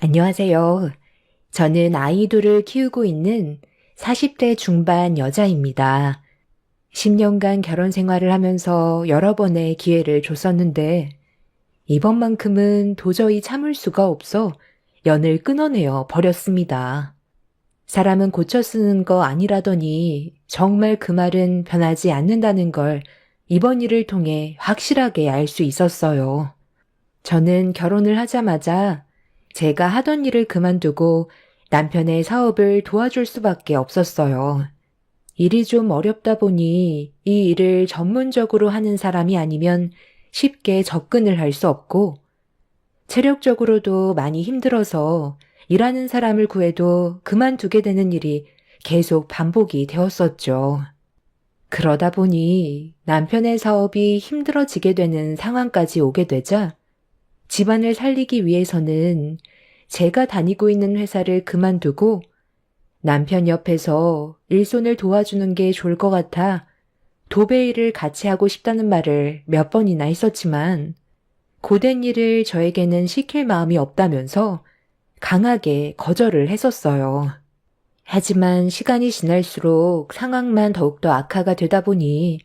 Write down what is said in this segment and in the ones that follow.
안녕하세요. 저는 아이돌을 키우고 있는 40대 중반 여자입니다. 10년간 결혼 생활을 하면서 여러 번의 기회를 줬었는데 이번만큼은 도저히 참을 수가 없어 연을 끊어내어 버렸습니다. 사람은 고쳐 쓰는 거 아니라더니 정말 그 말은 변하지 않는다는 걸 이번 일을 통해 확실하게 알 수 있었어요. 저는 결혼을 하자마자 제가 하던 일을 그만두고 남편의 사업을 도와줄 수밖에 없었어요. 일이 좀 어렵다 보니 이 일을 전문적으로 하는 사람이 아니면 쉽게 접근을 할 수 없고 체력적으로도 많이 힘들어서 일하는 사람을 구해도 그만두게 되는 일이 계속 반복이 되었었죠. 그러다 보니 남편의 사업이 힘들어지게 되는 상황까지 오게 되자 집안을 살리기 위해서는 제가 다니고 있는 회사를 그만두고 남편 옆에서 일손을 도와주는 게 좋을 것 같아 도배 일을 같이 하고 싶다는 말을 몇 번이나 했었지만 고된 일을 저에게는 시킬 마음이 없다면서 강하게 거절을 했었어요. 하지만 시간이 지날수록 상황만 더욱더 악화가 되다 보니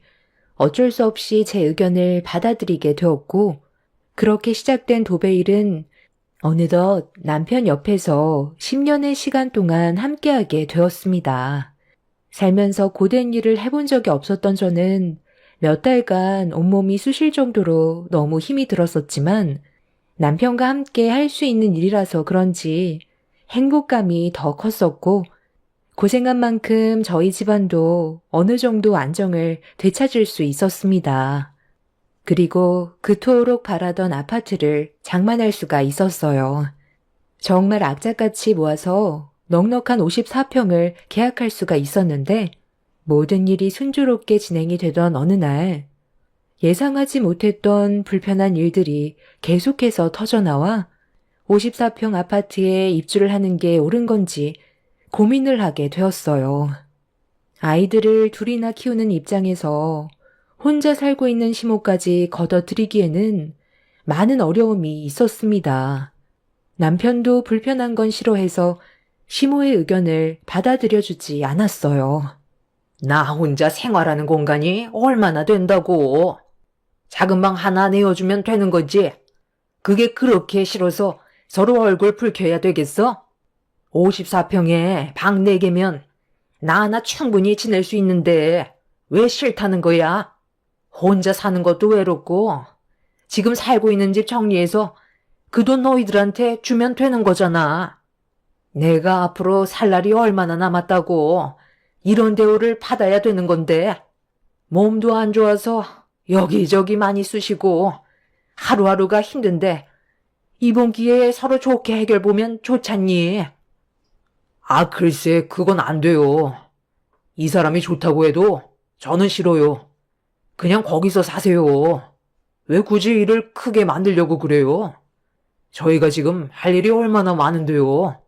어쩔 수 없이 제 의견을 받아들이게 되었고 그렇게 시작된 도배일은 어느덧 남편 옆에서 10년의 시간 동안 함께하게 되었습니다. 살면서 고된 일을 해본 적이 없었던 저는 몇 달간 온몸이 쑤실 정도로 너무 힘이 들었었지만 남편과 함께 할 수 있는 일이라서 그런지 행복감이 더 컸었고 고생한 만큼 저희 집안도 어느 정도 안정을 되찾을 수 있었습니다. 그리고 그토록 바라던 아파트를 장만할 수가 있었어요. 정말 악착같이 모아서 넉넉한 54평을 계약할 수가 있었는데 모든 일이 순조롭게 진행이 되던 어느 날 예상하지 못했던 불편한 일들이 계속해서 터져나와 54평 아파트에 입주를 하는 게 옳은 건지 고민을 하게 되었어요. 아이들을 둘이나 키우는 입장에서 혼자 살고 있는 시모까지 걷어들이기에는 많은 어려움이 있었습니다. 남편도 불편한 건 싫어해서 시모의 의견을 받아들여주지 않았어요. 나 혼자 생활하는 공간이 얼마나 된다고. 작은 방 하나 내어주면 되는 거지. 그게 그렇게 싫어서 서로 얼굴 붉혀야 되겠어? 54평에 방 4개면 나 하나 충분히 지낼 수 있는데 왜 싫다는 거야? 혼자 사는 것도 외롭고 지금 살고 있는 집 정리해서 그 돈 너희들한테 주면 되는 거잖아. 내가 앞으로 살 날이 얼마나 남았다고 이런 대우를 받아야 되는 건데 몸도 안 좋아서 여기저기 많이 쑤시고 하루하루가 힘든데 이번 기회에 서로 좋게 해결 보면 좋잖니. 아, 글쎄 그건 안 돼요. 이 사람이 좋다고 해도 저는 싫어요. 그냥 거기서 사세요. 왜 굳이 일을 크게 만들려고 그래요? 저희가 지금 할 일이 얼마나 많은데요.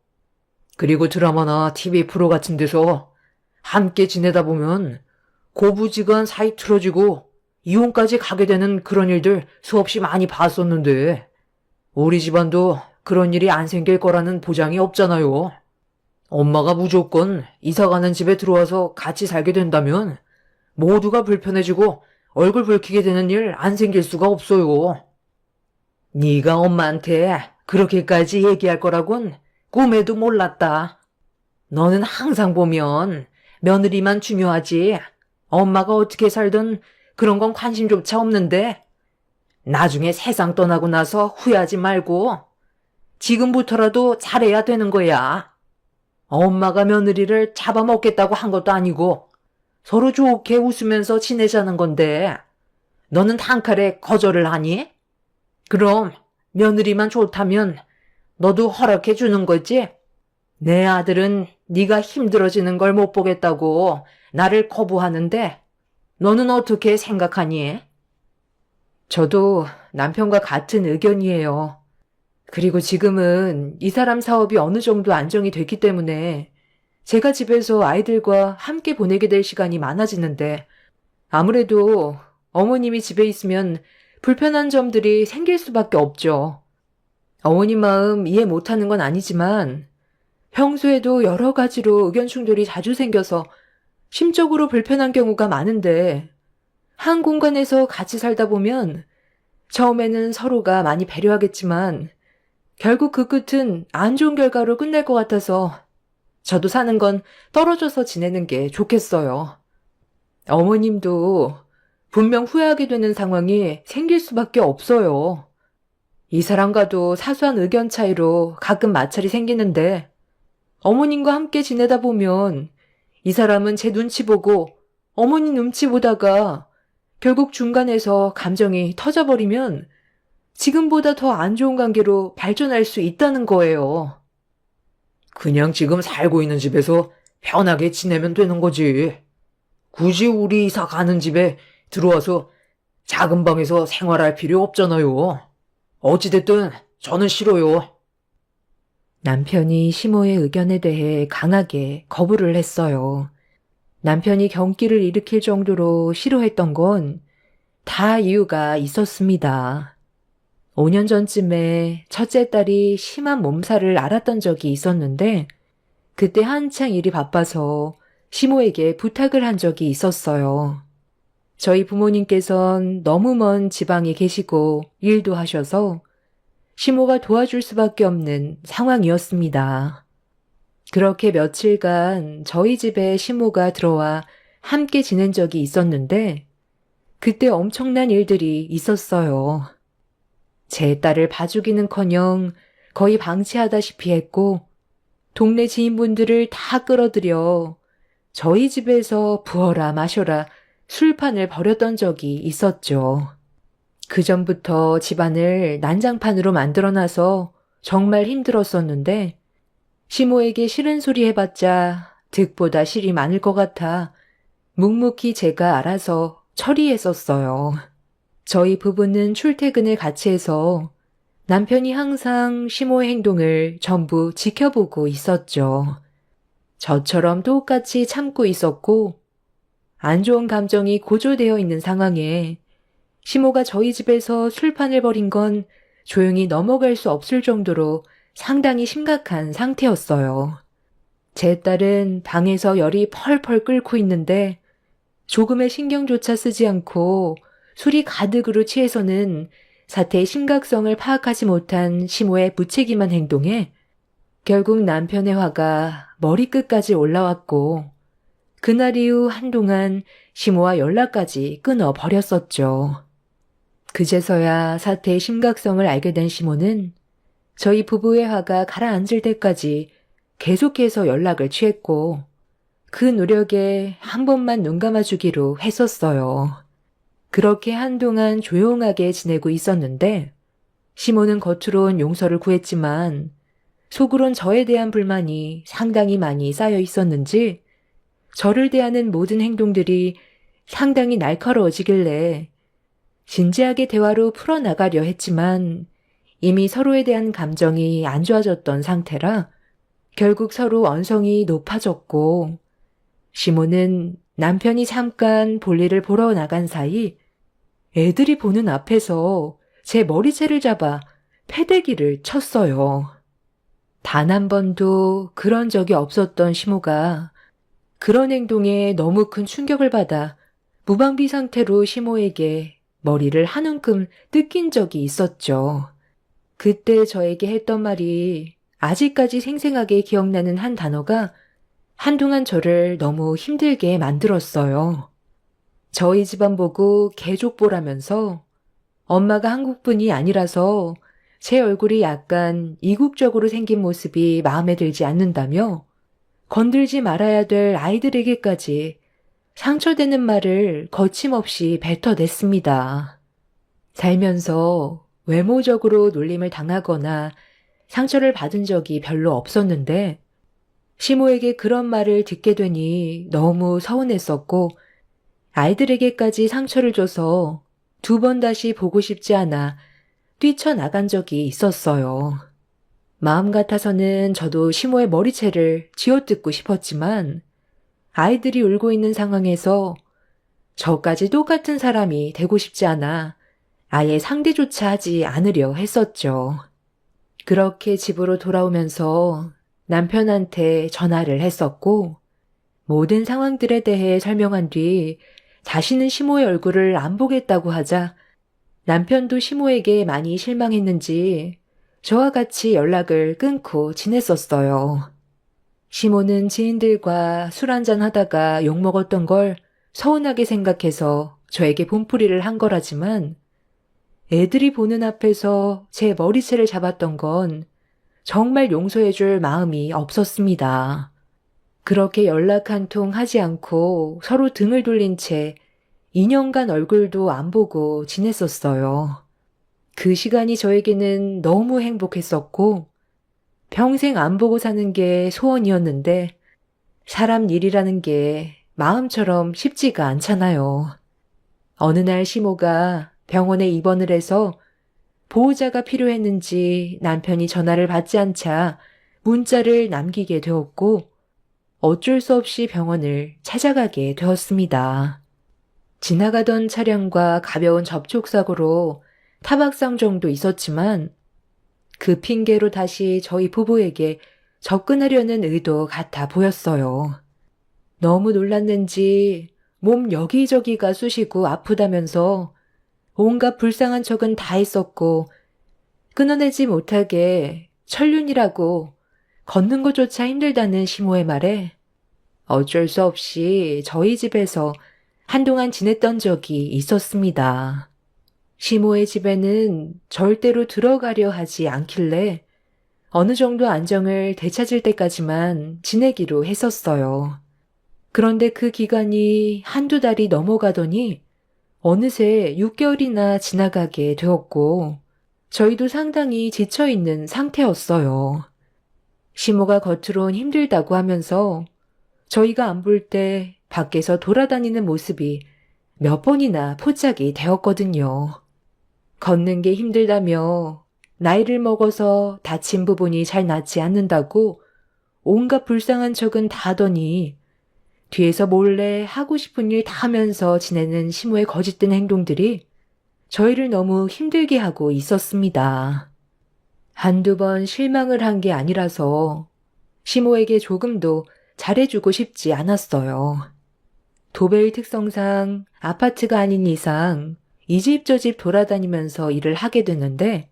그리고 드라마나 TV 프로 같은 데서 함께 지내다 보면 고부지간 사이 틀어지고 이혼까지 가게 되는 그런 일들 수없이 많이 봤었는데 우리 집안도 그런 일이 안 생길 거라는 보장이 없잖아요. 엄마가 무조건 이사 가는 집에 들어와서 같이 살게 된다면 모두가 불편해지고 얼굴 붉히게 되는 일 안 생길 수가 없어요. 네가 엄마한테 그렇게까지 얘기할 거라곤 꿈에도 몰랐다. 너는 항상 보면 며느리만 중요하지 엄마가 어떻게 살든 그런 건 관심조차 없는데 나중에 세상 떠나고 나서 후회하지 말고 지금부터라도 잘해야 되는 거야. 엄마가 며느리를 잡아먹겠다고 한 것도 아니고 서로 좋게 웃으면서 지내자는 건데 너는 단칼에 거절을 하니? 그럼 며느리만 좋다면 너도 허락해 주는 거지? 내 아들은 네가 힘들어지는 걸 못 보겠다고 나를 거부하는데 너는 어떻게 생각하니? 저도 남편과 같은 의견이에요. 그리고 지금은 이 사람 사업이 어느 정도 안정이 됐기 때문에 제가 집에서 아이들과 함께 보내게 될 시간이 많아지는데 아무래도 어머님이 집에 있으면 불편한 점들이 생길 수밖에 없죠. 어머님 마음 이해 못하는 건 아니지만 평소에도 여러 가지로 의견 충돌이 자주 생겨서 심적으로 불편한 경우가 많은데 한 공간에서 같이 살다 보면 처음에는 서로가 많이 배려하겠지만 결국 그 끝은 안 좋은 결과로 끝날 것 같아서 저도 사는 건 떨어져서 지내는 게 좋겠어요. 어머님도 분명 후회하게 되는 상황이 생길 수밖에 없어요. 이 사람과도 사소한 의견 차이로 가끔 마찰이 생기는데 어머님과 함께 지내다 보면 이 사람은 제 눈치 보고 어머니 눈치 보다가 결국 중간에서 감정이 터져버리면 지금보다 더 안 좋은 관계로 발전할 수 있다는 거예요. 그냥 지금 살고 있는 집에서 편하게 지내면 되는 거지. 굳이 우리 이사 가는 집에 들어와서 작은 방에서 생활할 필요 없잖아요. 어찌됐든 저는 싫어요. 남편이 시모의 의견에 대해 강하게 거부를 했어요. 남편이 경기를 일으킬 정도로 싫어했던 건 다 이유가 있었습니다. 5년 전쯤에 첫째 딸이 심한 몸살을 앓았던 적이 있었는데 그때 한창 일이 바빠서 시모에게 부탁을 한 적이 있었어요. 저희 부모님께선 너무 먼 지방에 계시고 일도 하셔서 시모가 도와줄 수밖에 없는 상황이었습니다. 그렇게 며칠간 저희 집에 시모가 들어와 함께 지낸 적이 있었는데 그때 엄청난 일들이 있었어요. 제 딸을 봐주기는커녕 거의 방치하다시피 했고 동네 지인분들을 다 끌어들여 저희 집에서 부어라 마셔라 술판을 벌였던 적이 있었죠. 그전부터 집안을 난장판으로 만들어놔서 정말 힘들었었는데 시모에게 싫은 소리 해봤자 득보다 실이 많을 것 같아 묵묵히 제가 알아서 처리했었어요. 저희 부부는 출퇴근을 같이 해서 남편이 항상 시모의 행동을 전부 지켜보고 있었죠. 저처럼 똑같이 참고 있었고 안 좋은 감정이 고조되어 있는 상황에 시모가 저희 집에서 술판을 벌인 건 조용히 넘어갈 수 없을 정도로 상당히 심각한 상태였어요. 제 딸은 방에서 열이 펄펄 끓고 있는데 조금의 신경조차 쓰지 않고 술이 가득으로 취해서는 사태의 심각성을 파악하지 못한 시모의 무책임한 행동에 결국 남편의 화가 머리끝까지 올라왔고 그날 이후 한동안 시모와 연락까지 끊어버렸었죠. 그제서야 사태의 심각성을 알게 된 시모는 저희 부부의 화가 가라앉을 때까지 계속해서 연락을 취했고 그 노력에 한 번만 눈 감아주기로 했었어요. 그렇게 한동안 조용하게 지내고 있었는데 시모는 겉으론 용서를 구했지만 속으론 저에 대한 불만이 상당히 많이 쌓여 있었는지 저를 대하는 모든 행동들이 상당히 날카로워지길래 진지하게 대화로 풀어나가려 했지만 이미 서로에 대한 감정이 안 좋아졌던 상태라 결국 서로 언성이 높아졌고 시모는 남편이 잠깐 볼일을 보러 나간 사이 애들이 보는 앞에서 제 머리채를 잡아 패대기를 쳤어요. 단 한 번도 그런 적이 없었던 시모가 그런 행동에 너무 큰 충격을 받아 무방비 상태로 시모에게 머리를 한 움큼 뜯긴 적이 있었죠. 그때 저에게 했던 말이 아직까지 생생하게 기억나는 한 단어가 한동안 저를 너무 힘들게 만들었어요. 저희 집안 보고 개족 보라면서 엄마가 한국분이 아니라서 제 얼굴이 약간 이국적으로 생긴 모습이 마음에 들지 않는다며 건들지 말아야 될 아이들에게까지 상처되는 말을 거침없이 뱉어댔습니다. 살면서 외모적으로 놀림을 당하거나 상처를 받은 적이 별로 없었는데 시모에게 그런 말을 듣게 되니 너무 서운했었고 아이들에게까지 상처를 줘서 2번 다시 보고 싶지 않아 뛰쳐나간 적이 있었어요. 마음 같아서는 저도 시모의 머리채를 쥐어뜯고 싶었지만 아이들이 울고 있는 상황에서 저까지 똑같은 사람이 되고 싶지 않아 아예 상대조차 하지 않으려 했었죠. 그렇게 집으로 돌아오면서 남편한테 전화를 했었고, 모든 상황들에 대해 설명한 뒤 다시는 시모의 얼굴을 안 보겠다고 하자 남편도 시모에게 많이 실망했는지 저와 같이 연락을 끊고 지냈었어요. 시모는 지인들과 술 한잔 하다가 욕먹었던 걸 서운하게 생각해서 저에게 분풀이를 한 거라지만 애들이 보는 앞에서 제 머리채를 잡았던 건 정말 용서해줄 마음이 없었습니다. 그렇게 연락 한 통 하지 않고 서로 등을 돌린 채 2년간 얼굴도 안 보고 지냈었어요. 그 시간이 저에게는 너무 행복했었고 평생 안 보고 사는 게 소원이었는데 사람 일이라는 게 마음처럼 쉽지가 않잖아요. 어느 날 시모가 병원에 입원을 해서 보호자가 필요했는지 남편이 전화를 받지 않자 문자를 남기게 되었고 어쩔 수 없이 병원을 찾아가게 되었습니다. 지나가던 차량과 가벼운 접촉사고로 타박상 정도 있었지만 그 핑계로 다시 저희 부부에게 접근하려는 의도 같아 보였어요. 너무 놀랐는지 몸 여기저기가 쑤시고 아프다면서 온갖 불쌍한 척은 다 했었고 끊어내지 못하게 천륜이라고 걷는 것조차 힘들다는 시모의 말에 어쩔 수 없이 저희 집에서 한동안 지냈던 적이 있었습니다. 시모의 집에는 절대로 들어가려 하지 않길래 어느 정도 안정을 되찾을 때까지만 지내기로 했었어요. 그런데 그 기간이 한두 달이 넘어가더니 어느새 6개월이나 지나가게 되었고 저희도 상당히 지쳐있는 상태였어요. 시모가 겉으론 힘들다고 하면서 저희가 안 볼 때 밖에서 돌아다니는 모습이 몇 번이나 포착이 되었거든요. 걷는 게 힘들다며 나이를 먹어서 다친 부분이 잘 낫지 않는다고 온갖 불쌍한 척은 다 하더니 뒤에서 몰래 하고 싶은 일 다 하면서 지내는 시모의 거짓된 행동들이 저희를 너무 힘들게 하고 있었습니다. 한두 번 실망을 한 게 아니라서 시모에게 조금도 잘해주고 싶지 않았어요. 도배의 특성상 아파트가 아닌 이상 이 집 저 집 돌아다니면서 일을 하게 되는데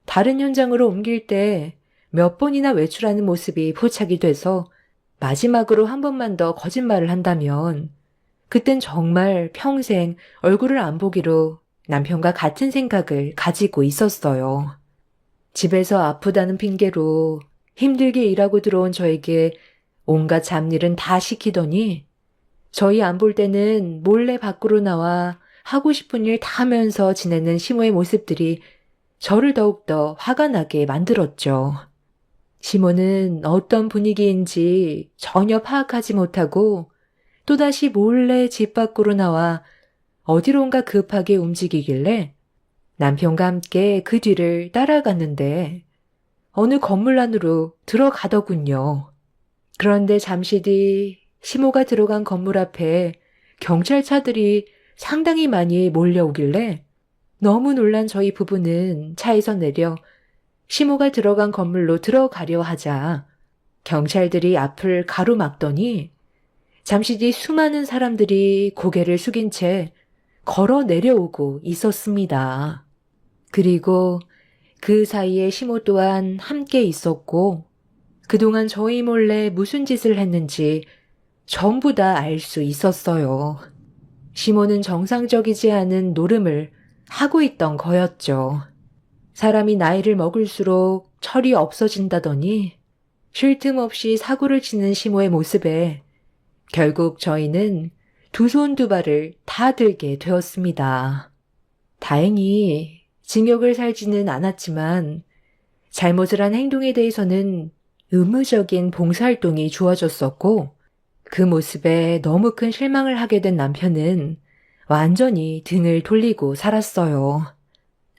다른 현장으로 옮길 때 몇 번이나 외출하는 모습이 포착이 돼서 마지막으로 한 번만 더 거짓말을 한다면 그땐 정말 평생 얼굴을 안 보기로 남편과 같은 생각을 가지고 있었어요. 집에서 아프다는 핑계로 힘들게 일하고 들어온 저에게 온갖 잡일은 다 시키더니 저희 안 볼 때는 몰래 밖으로 나와 하고 싶은 일 다 하면서 지내는 시모의 모습들이 저를 더욱더 화가 나게 만들었죠. 시모는 어떤 분위기인지 전혀 파악하지 못하고 또다시 몰래 집 밖으로 나와 어디론가 급하게 움직이길래 남편과 함께 그 뒤를 따라갔는데 어느 건물 안으로 들어가더군요. 그런데 잠시 뒤 시모가 들어간 건물 앞에 경찰차들이 상당히 많이 몰려오길래 너무 놀란 저희 부부는 차에서 내려 시모가 들어간 건물로 들어가려 하자 경찰들이 앞을 가로막더니 잠시 뒤 수많은 사람들이 고개를 숙인 채 걸어 내려오고 있었습니다. 그리고 그 사이에 시모 또한 함께 있었고 그동안 저희 몰래 무슨 짓을 했는지 전부 다 알 수 있었어요. 시모는 정상적이지 않은 노름을 하고 있던 거였죠. 사람이 나이를 먹을수록 철이 없어진다더니 쉴 틈 없이 사고를 치는 시모의 모습에 결국 저희는 두 손 두 발을 다 들게 되었습니다. 다행히 징역을 살지는 않았지만 잘못을 한 행동에 대해서는 의무적인 봉사활동이 주어졌었고 그 모습에 너무 큰 실망을 하게 된 남편은 완전히 등을 돌리고 살았어요.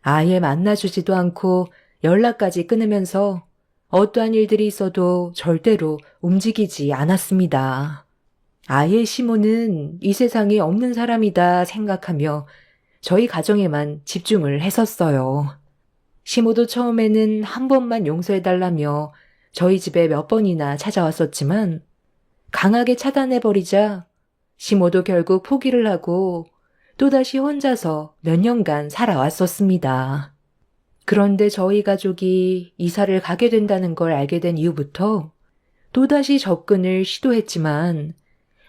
아예 만나주지도 않고 연락까지 끊으면서 어떠한 일들이 있어도 절대로 움직이지 않았습니다. 아예 시모는 이 세상에 없는 사람이다 생각하며 저희 가정에만 집중을 했었어요. 시모도 처음에는 한 번만 용서해달라며 저희 집에 몇 번이나 찾아왔었지만 강하게 차단해버리자 시모도 결국 포기를 하고 또다시 혼자서 몇 년간 살아왔었습니다. 그런데 저희 가족이 이사를 가게 된다는 걸 알게 된 이후부터 또다시 접근을 시도했지만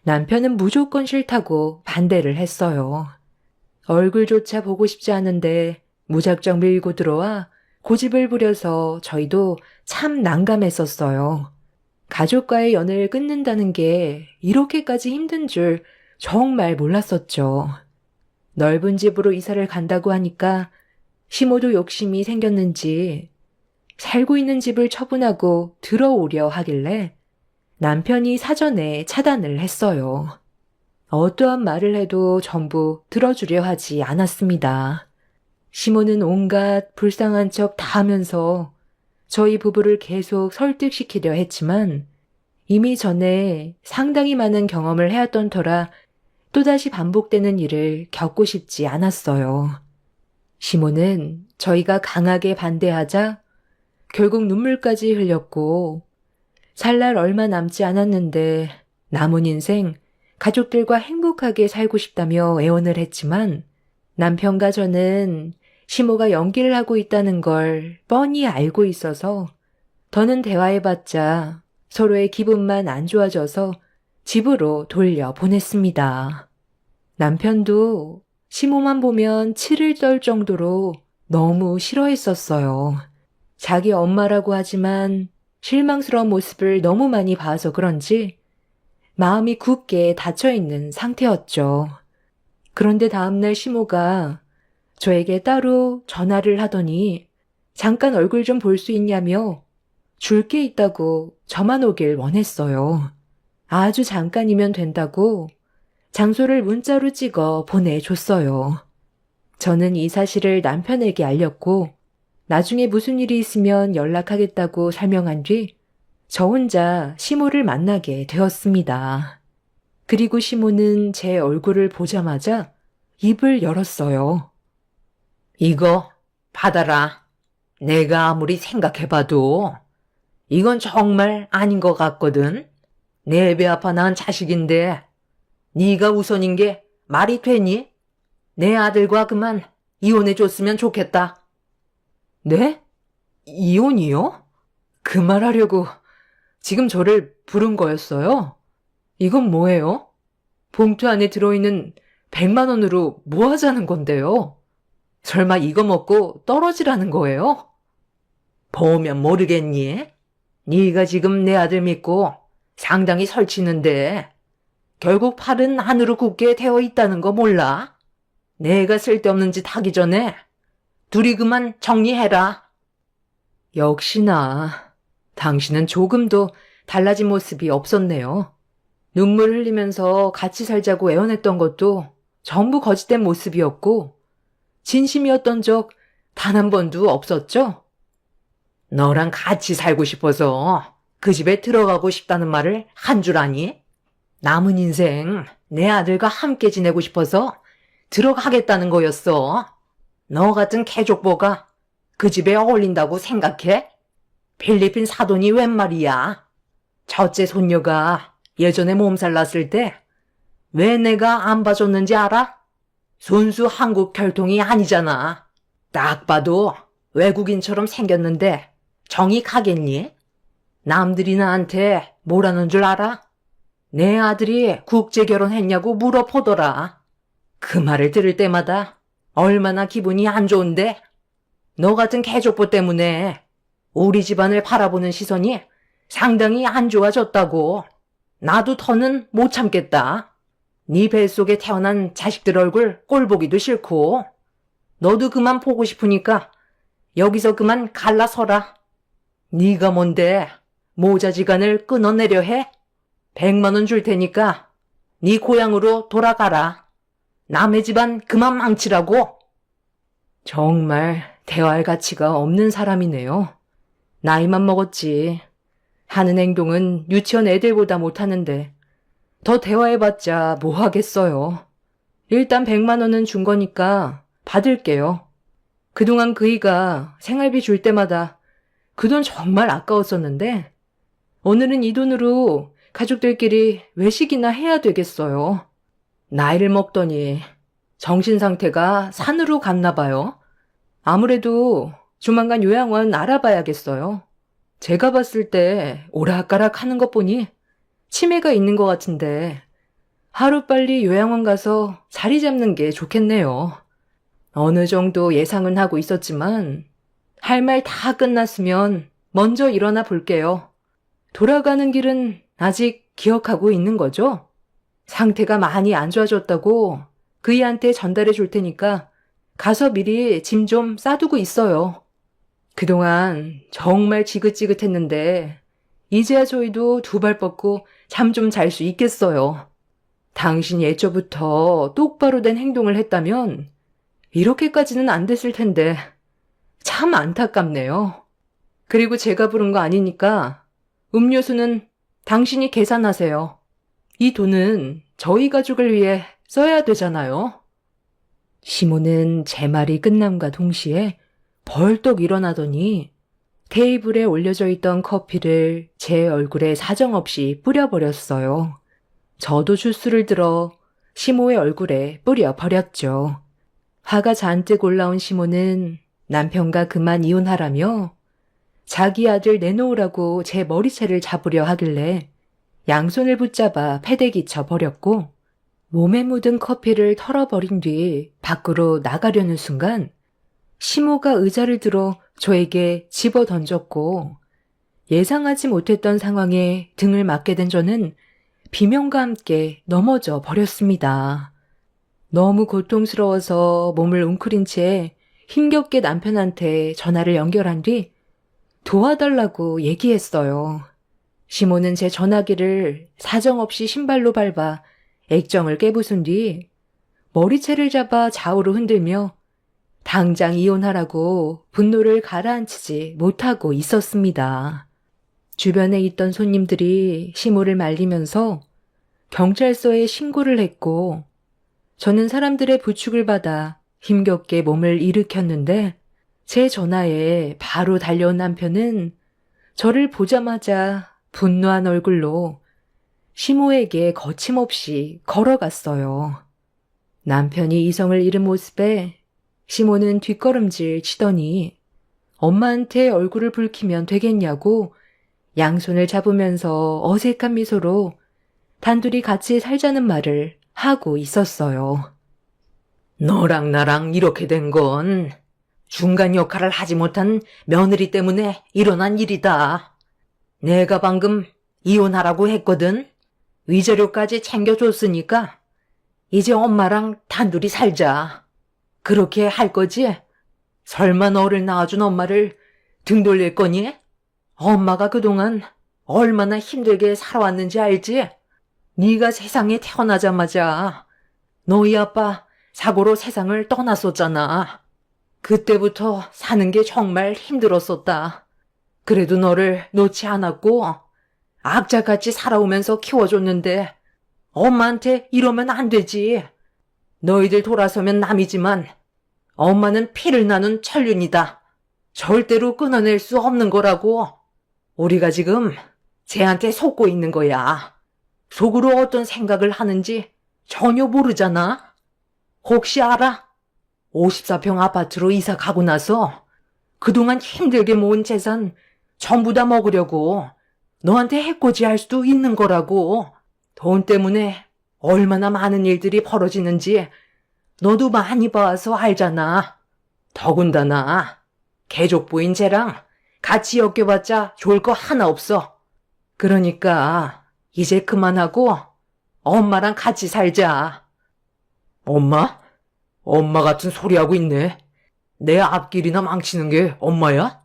남편은 무조건 싫다고 반대를 했어요. 얼굴조차 보고 싶지 않은데 무작정 밀고 들어와 고집을 부려서 저희도 참 난감했었어요. 가족과의 연을 끊는다는 게 이렇게까지 힘든 줄 정말 몰랐었죠. 넓은 집으로 이사를 간다고 하니까 시모도 욕심이 생겼는지 살고 있는 집을 처분하고 들어오려 하길래 남편이 사전에 차단을 했어요. 어떠한 말을 해도 전부 들어주려 하지 않았습니다. 시모는 온갖 불쌍한 척 다 하면서 저희 부부를 계속 설득시키려 했지만 이미 전에 상당히 많은 경험을 해왔던 터라 또다시 반복되는 일을 겪고 싶지 않았어요. 시모는 저희가 강하게 반대하자 결국 눈물까지 흘렸고 살 날 얼마 남지 않았는데 남은 인생 가족들과 행복하게 살고 싶다며 애원을 했지만 남편과 저는 시모가 연기를 하고 있다는 걸 뻔히 알고 있어서 더는 대화해봤자 서로의 기분만 안 좋아져서 집으로 돌려보냈습니다. 남편도 시모만 보면 치를 떨 정도로 너무 싫어했었어요. 자기 엄마라고 하지만 실망스러운 모습을 너무 많이 봐서 그런지 마음이 굳게 닫혀있는 상태였죠. 그런데 다음날 시모가 저에게 따로 전화를 하더니 잠깐 얼굴 좀 볼 수 있냐며 줄 게 있다고 저만 오길 원했어요. 아주 잠깐이면 된다고 장소를 문자로 찍어 보내줬어요. 저는 이 사실을 남편에게 알렸고 나중에 무슨 일이 있으면 연락하겠다고 설명한 뒤 저 혼자 시모를 만나게 되었습니다. 그리고 시모는 제 얼굴을 보자마자 입을 열었어요. 이거 받아라. 내가 아무리 생각해봐도 이건 정말 아닌 것 같거든. 내 배 아파 낳은 자식인데 네가 우선인 게 말이 되니? 내 아들과 그만 이혼해줬으면 좋겠다. 네? 이혼이요? 그 말 하려고 지금 저를 부른 거였어요? 이건 뭐예요? 봉투 안에 들어있는 100만 원으로 뭐 하자는 건데요? 설마 이거 먹고 떨어지라는 거예요? 보면 모르겠니? 네가 지금 내 아들 믿고 상당히 설치는데 결국 팔은 하늘로 굳게 되어 있다는 거 몰라? 내가 쓸데없는 짓 하기 전에 둘이 그만 정리해라. 역시나 당신은 조금도 달라진 모습이 없었네요. 눈물 흘리면서 같이 살자고 애원했던 것도 전부 거짓된 모습이었고 진심이었던 적 단 한 번도 없었죠? 너랑 같이 살고 싶어서 그 집에 들어가고 싶다는 말을 한 줄 아니? 남은 인생 내 아들과 함께 지내고 싶어서 들어가겠다는 거였어. 너 같은 개족보가 그 집에 어울린다고 생각해? 필리핀 사돈이 웬 말이야? 첫째 손녀가 예전에 몸살 났을 때 왜 내가 안 봐줬는지 알아? 순수 한국 혈통이 아니잖아. 딱 봐도 외국인처럼 생겼는데 정이 가겠니? 남들이 나한테 뭐라는 줄 알아? 내 아들이 국제 결혼했냐고 물어보더라. 그 말을 들을 때마다 얼마나 기분이 안 좋은데? 너 같은 개족보 때문에 우리 집안을 바라보는 시선이 상당히 안 좋아졌다고. 나도 더는 못 참겠다. 네 뱃속에 태어난 자식들 얼굴 꼴 보기도 싫고 너도 그만 보고 싶으니까 여기서 그만 갈라서라. 네가 뭔데 모자지간을 끊어내려 해? 100만 원 줄 테니까 네 고향으로 돌아가라. 남의 집안 그만 망치라고. 정말 대화할 가치가 없는 사람이네요. 나이만 먹었지. 하는 행동은 유치원 애들보다 못하는데 더 대화해봤자 뭐 하겠어요. 일단 100만 원은 준 거니까 받을게요. 그동안 그이가 생활비 줄 때마다 그 돈 정말 아까웠었는데 오늘은 이 돈으로 가족들끼리 외식이나 해야 되겠어요. 나이를 먹더니 정신 상태가 산으로 갔나 봐요. 아무래도 조만간 요양원 알아봐야겠어요. 제가 봤을 때 오락가락 하는 것 보니 치매가 있는 것 같은데 하루빨리 요양원 가서 자리 잡는 게 좋겠네요. 어느 정도 예상은 하고 있었지만 할 말 다 끝났으면 먼저 일어나 볼게요. 돌아가는 길은 아직 기억하고 있는 거죠? 상태가 많이 안 좋아졌다고 그이한테 전달해 줄 테니까 가서 미리 짐 좀 싸두고 있어요. 그동안 정말 지긋지긋했는데 이제야 저희도 두 발 뻗고 잠 좀 잘 수 있겠어요. 당신이 애초부터 똑바로 된 행동을 했다면 이렇게까지는 안 됐을 텐데 참 안타깝네요. 그리고 제가 부른 거 아니니까 음료수는 당신이 계산하세요. 이 돈은 저희 가족을 위해 써야 되잖아요. 시모는 제 말이 끝남과 동시에 벌떡 일어나더니 테이블에 올려져 있던 커피를 제 얼굴에 사정없이 뿌려버렸어요. 저도 주스를 들어 시모의 얼굴에 뿌려버렸죠. 화가 잔뜩 올라온 시모는 남편과 그만 이혼하라며 자기 아들 내놓으라고 제 머리채를 잡으려 하길래 양손을 붙잡아 패대기 쳐버렸고 몸에 묻은 커피를 털어버린 뒤 밖으로 나가려는 순간 시모가 의자를 들어 저에게 집어 던졌고 예상하지 못했던 상황에 등을 맞게 된 저는 비명과 함께 넘어져 버렸습니다. 너무 고통스러워서 몸을 웅크린 채 힘겹게 남편한테 전화를 연결한 뒤 도와달라고 얘기했어요. 시모는 제 전화기를 사정없이 신발로 밟아 액정을 깨부순 뒤 머리채를 잡아 좌우로 흔들며 당장 이혼하라고 분노를 가라앉히지 못하고 있었습니다. 주변에 있던 손님들이 시모를 말리면서 경찰서에 신고를 했고 저는 사람들의 부축을 받아 힘겹게 몸을 일으켰는데 제 전화에 바로 달려온 남편은 저를 보자마자 분노한 얼굴로 시모에게 거침없이 걸어갔어요. 남편이 이성을 잃은 모습에 시모는 뒷걸음질 치더니 엄마한테 얼굴을 붉히면 되겠냐고 양손을 잡으면서 어색한 미소로 단둘이 같이 살자는 말을 하고 있었어요. 너랑 나랑 이렇게 된 건 중간 역할을 하지 못한 며느리 때문에 일어난 일이다. 내가 방금 이혼하라고 했거든. 위자료까지 챙겨줬으니까 이제 엄마랑 단둘이 살자. 그렇게 할 거지? 설마 너를 낳아준 엄마를 등 돌릴 거니? 엄마가 그동안 얼마나 힘들게 살아왔는지 알지? 네가 세상에 태어나자마자 너희 아빠 사고로 세상을 떠났었잖아. 그때부터 사는 게 정말 힘들었었다. 그래도 너를 놓지 않았고 악자같이 살아오면서 키워줬는데 엄마한테 이러면 안 되지. 너희들 돌아서면 남이지만 엄마는 피를 나눈 천륜이다. 절대로 끊어낼 수 없는 거라고. 우리가 지금 쟤한테 속고 있는 거야. 속으로 어떤 생각을 하는지 전혀 모르잖아. 혹시 알아? 54평 아파트로 이사 가고 나서 그동안 힘들게 모은 재산 전부 다 먹으려고 너한테 해코지할 수도 있는 거라고. 돈 때문에 얼마나 많은 일들이 벌어지는지 너도 많이 봐서 알잖아. 더군다나 개족보인 쟤랑 같이 엮여봤자 좋을 거 하나 없어. 그러니까 이제 그만하고 엄마랑 같이 살자. 엄마? 엄마 같은 소리 하고 있네. 내 앞길이나 망치는 게 엄마야?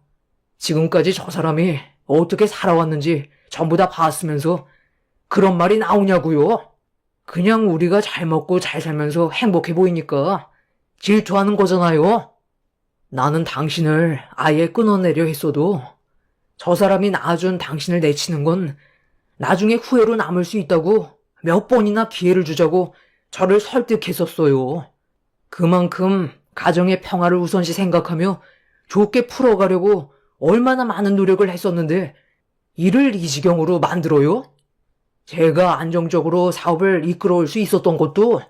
지금까지 저 사람이 어떻게 살아왔는지 전부 다 봤으면서 그런 말이 나오냐고요? 그냥 우리가 잘 먹고 잘 살면서 행복해 보이니까 질투하는 거잖아요. 나는 당신을 아예 끊어내려 했어도 저 사람이 낳아준 당신을 내치는 건 나중에 후회로 남을 수 있다고 몇 번이나 기회를 주자고 저를 설득했었어요. 그만큼 가정의 평화를 우선시 생각하며 좋게 풀어가려고 얼마나 많은 노력을 했었는데 일을 이 지경으로 만들어요? 제가 안정적으로 사업을 이끌어올 수 있었던 것도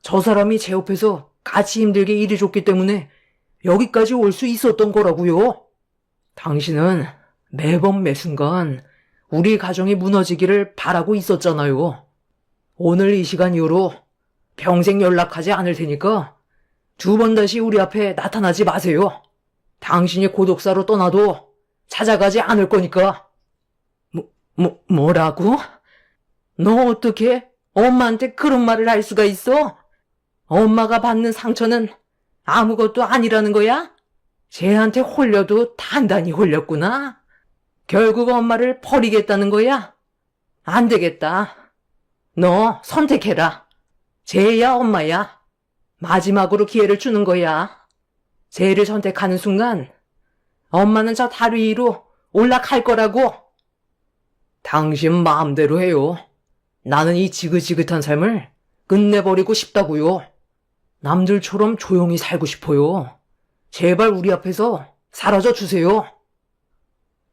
저 사람이 제 옆에서 같이 힘들게 일해줬기 때문에 여기까지 올 수 있었던 거라고요. 당신은 매번 매순간 우리 가정이 무너지기를 바라고 있었잖아요. 오늘 이 시간 이후로 평생 연락하지 않을 테니까 2번 다시 우리 앞에 나타나지 마세요. 당신이 고독사로 떠나도 찾아가지 않을 거니까. 뭐라고? 너 어떻게 엄마한테 그런 말을 할 수가 있어? 엄마가 받는 상처는 아무것도 아니라는 거야? 쟤한테 홀려도 단단히 홀렸구나. 결국 엄마를 버리겠다는 거야? 안 되겠다. 너 선택해라. 쟤야 엄마야. 마지막으로 기회를 주는 거야. 쟤를 선택하는 순간 엄마는 저 다리 위로 올라갈 거라고. 당신 마음대로 해요. 나는 이 지긋지긋한 삶을 끝내버리고 싶다고요. 남들처럼 조용히 살고 싶어요. 제발 우리 앞에서 사라져 주세요.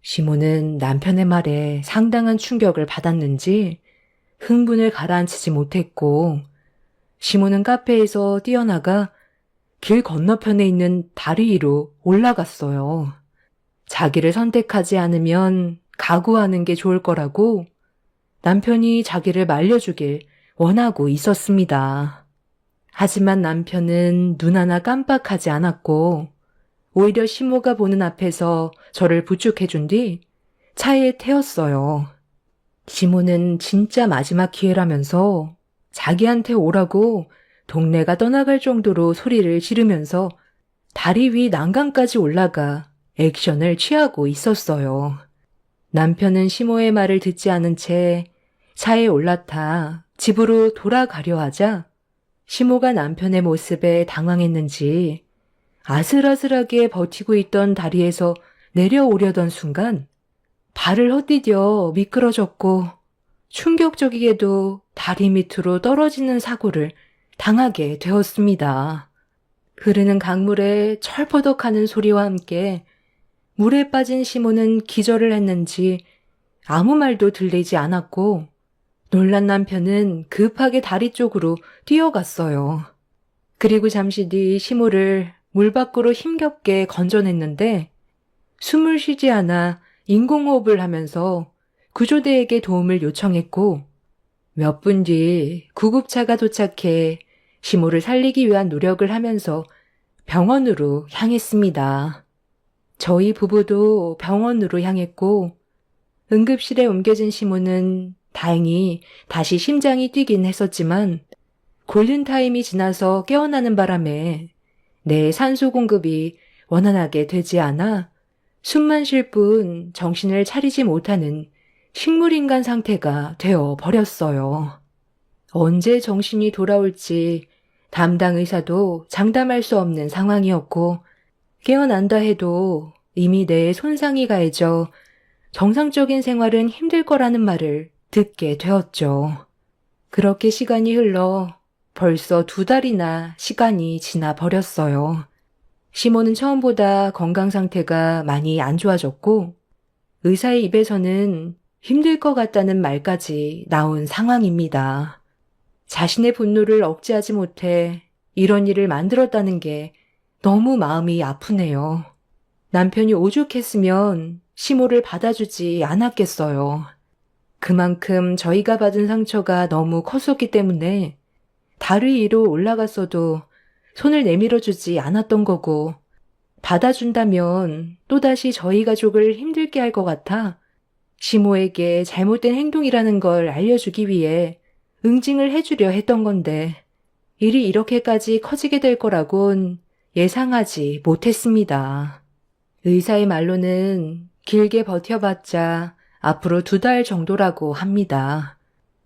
시모는 남편의 말에 상당한 충격을 받았는지 흥분을 가라앉히지 못했고, 시모는 카페에서 뛰어나가 길 건너편에 있는 다리 위로 올라갔어요. 자기를 선택하지 않으면 각오하는 게 좋을 거라고 남편이 자기를 말려주길 원하고 있었습니다. 하지만 남편은 눈 하나 깜빡하지 않았고 오히려 시모가 보는 앞에서 저를 부축해준 뒤 차에 태웠어요. 시모는 진짜 마지막 기회라면서 자기한테 오라고 동네가 떠나갈 정도로 소리를 지르면서 다리 위 난간까지 올라가 액션을 취하고 있었어요. 남편은 시모의 말을 듣지 않은 채 차에 올라타 집으로 돌아가려 하자 시모가 남편의 모습에 당황했는지 아슬아슬하게 버티고 있던 다리에서 내려오려던 순간 발을 헛디뎌 미끄러졌고 충격적이게도 다리 밑으로 떨어지는 사고를 당하게 되었습니다. 흐르는 강물에 철퍼덕하는 소리와 함께 물에 빠진 시모는 기절을 했는지 아무 말도 들리지 않았고 놀란 남편은 급하게 다리 쪽으로 뛰어갔어요. 그리고 잠시 뒤 시모를 물 밖으로 힘겹게 건져냈는데 숨을 쉬지 않아 인공호흡을 하면서 구조대에게 도움을 요청했고 몇 분 뒤 구급차가 도착해 시모를 살리기 위한 노력을 하면서 병원으로 향했습니다. 저희 부부도 병원으로 향했고 응급실에 옮겨진 시모는 다행히 다시 심장이 뛰긴 했었지만 골든타임이 지나서 깨어나는 바람에 내 산소 공급이 원활하게 되지 않아 숨만 쉴 뿐 정신을 차리지 못하는 식물인간 상태가 되어 버렸어요. 언제 정신이 돌아올지 담당 의사도 장담할 수 없는 상황이었고 깨어난다 해도 이미 뇌에 손상이 가해져 정상적인 생활은 힘들 거라는 말을 듣게 되었죠. 그렇게 시간이 흘러 벌써 2달이나 시간이 지나 버렸어요. 시모는 처음보다 건강 상태가 많이 안 좋아졌고 의사의 입에서는 힘들 것 같다는 말까지 나온 상황입니다. 자신의 분노를 억제하지 못해 이런 일을 만들었다는 게 너무 마음이 아프네요. 남편이 오죽했으면 시모를 받아주지 않았겠어요. 그만큼 저희가 받은 상처가 너무 컸었기 때문에 다리 위로 올라갔어도 손을 내밀어주지 않았던 거고 받아준다면 또다시 저희 가족을 힘들게 할 것 같아 시모에게 잘못된 행동이라는 걸 알려주기 위해 응징을 해주려 했던 건데 일이 이렇게까지 커지게 될 거라곤 예상하지 못했습니다. 의사의 말로는 길게 버텨봤자 앞으로 2달 정도라고 합니다.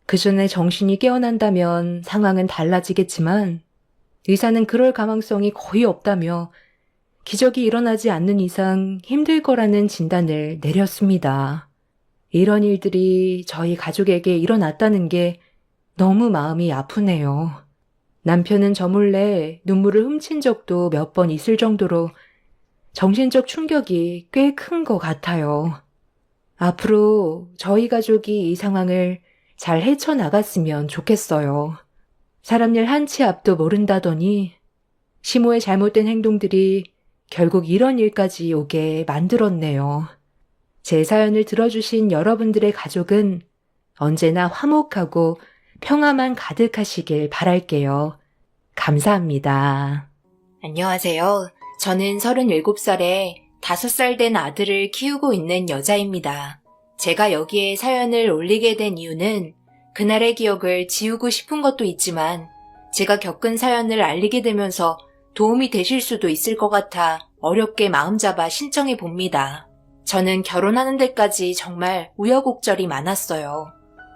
그 전에 정신이 깨어난다면 상황은 달라지겠지만 의사는 그럴 가망성이 거의 없다며 기적이 일어나지 않는 이상 힘들 거라는 진단을 내렸습니다. 이런 일들이 저희 가족에게 일어났다는 게 너무 마음이 아프네요. 남편은 저 몰래 눈물을 훔친 적도 몇 번 있을 정도로 정신적 충격이 꽤 큰 것 같아요. 앞으로 저희 가족이 이 상황을 잘 헤쳐나갔으면 좋겠어요. 사람 일 한 치 앞도 모른다더니 시모의 잘못된 행동들이 결국 이런 일까지 오게 만들었네요. 제 사연을 들어주신 여러분들의 가족은 언제나 화목하고 평화만 가득하시길 바랄게요. 감사합니다. 안녕하세요. 저는 37살에 5살 된 아들을 키우고 있는 여자입니다. 제가 여기에 사연을 올리게 된 이유는 그날의 기억을 지우고 싶은 것도 있지만 제가 겪은 사연을 알리게 되면서 도움이 되실 수도 있을 것 같아 어렵게 마음 잡아 신청해 봅니다. 저는 결혼하는 데까지 정말 우여곡절이 많았어요.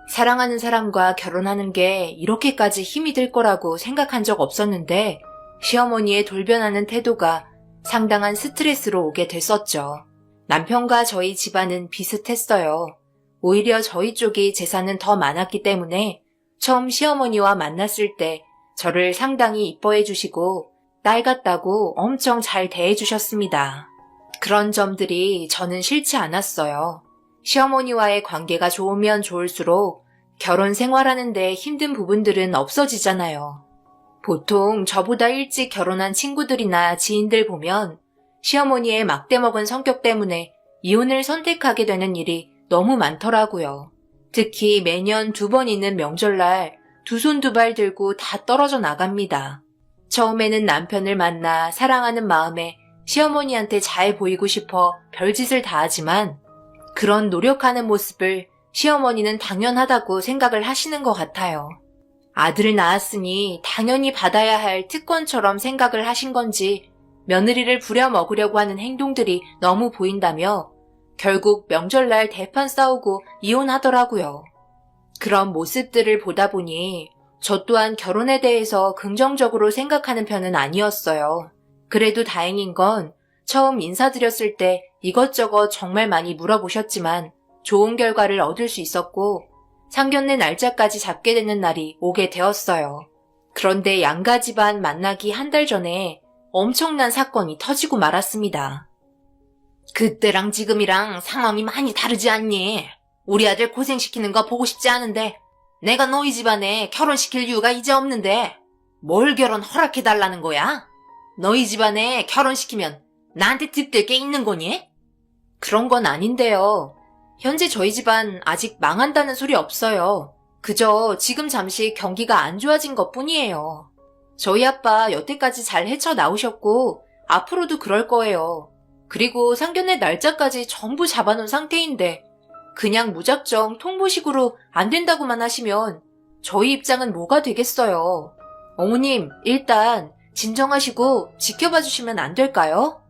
사랑하는 사람과 결혼하는 게 이렇게까지 힘이 들 거라고 생각한 적 없었는데 시어머니의 돌변하는 태도가 상당한 스트레스로 오게 됐었죠. 남편과 저희 집안은 비슷했어요. 오히려 저희 쪽이 재산은 더 많았기 때문에 처음 시어머니와 만났을 때 저를 상당히 이뻐해 주시고 딸 같다고 엄청 잘 대해 주셨습니다. 그런 점들이 저는 싫지 않았어요. 시어머니와의 관계가 좋으면 좋을수록 결혼 생활하는데 힘든 부분들은 없어지잖아요. 보통 저보다 일찍 결혼한 친구들이나 지인들 보면 시어머니의 막대먹은 성격 때문에 이혼을 선택하게 되는 일이 너무 많더라고요. 특히 매년 2번 있는 명절날 2손 2발 들고 다 떨어져 나갑니다. 처음에는 남편을 만나 사랑하는 마음에 시어머니한테 잘 보이고 싶어 별짓을 다 하지만 그런 노력하는 모습을 시어머니는 당연하다고 생각을 하시는 것 같아요. 아들을 낳았으니 당연히 받아야 할 특권처럼 생각을 하신 건지 며느리를 부려먹으려고 하는 행동들이 너무 보인다며 결국 명절날 대판 싸우고 이혼하더라고요. 그런 모습들을 보다 보니 저 또한 결혼에 대해서 긍정적으로 생각하는 편은 아니었어요. 그래도 다행인 건 처음 인사드렸을 때 이것저것 정말 많이 물어보셨지만 좋은 결과를 얻을 수 있었고 상견례 날짜까지 잡게 되는 날이 오게 되었어요. 그런데 양가 집안 만나기 한 달 전에 엄청난 사건이 터지고 말았습니다. 그때랑 지금이랑 상황이 많이 다르지 않니? 우리 아들 고생시키는 거 보고 싶지 않은데 내가 너희 집안에 결혼시킬 이유가 이제 없는데 뭘 결혼 허락해달라는 거야? 너희 집안에 결혼시키면 나한테 득될 게 있는 거니? 그런 건 아닌데요. 현재 저희 집안 아직 망한다는 소리 없어요. 그저 지금 잠시 경기가 안 좋아진 것뿐이에요. 저희 아빠 여태까지 잘 헤쳐나오셨고 앞으로도 그럴 거예요. 그리고 상견례 날짜까지 전부 잡아놓은 상태인데 그냥 무작정 통보식으로 안 된다고만 하시면 저희 입장은 뭐가 되겠어요. 어머님, 일단 진정하시고 지켜봐 주시면 안 될까요?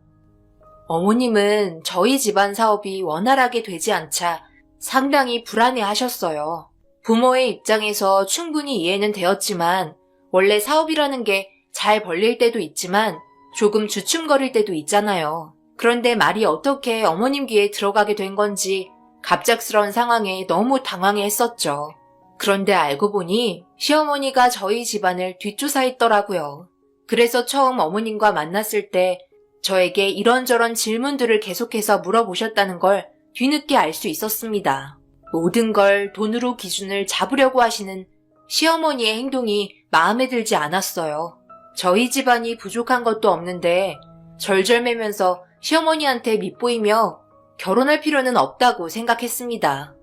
어머님은 저희 집안 사업이 원활하게 되지 않자 상당히 불안해하셨어요. 부모의 입장에서 충분히 이해는 되었지만 원래 사업이라는 게 잘 벌릴 때도 있지만 조금 주춤거릴 때도 있잖아요. 그런데 말이 어떻게 어머님 귀에 들어가게 된 건지 갑작스러운 상황에 너무 당황해했었죠. 그런데 알고 보니 시어머니가 저희 집안을 뒷조사했더라고요. 그래서 처음 어머님과 만났을 때 저에게 이런저런 질문들을 계속해서 물어보셨다는 걸 뒤늦게 알 수 있었습니다. 모든 걸 돈으로 기준을 잡으려고 하시는 시어머니의 행동이 마음에 들지 않았어요. 저희 집안이 부족한 것도 없는데 절절매면서 시어머니한테 밉보이며 결혼할 필요는 없다고 생각했습니다.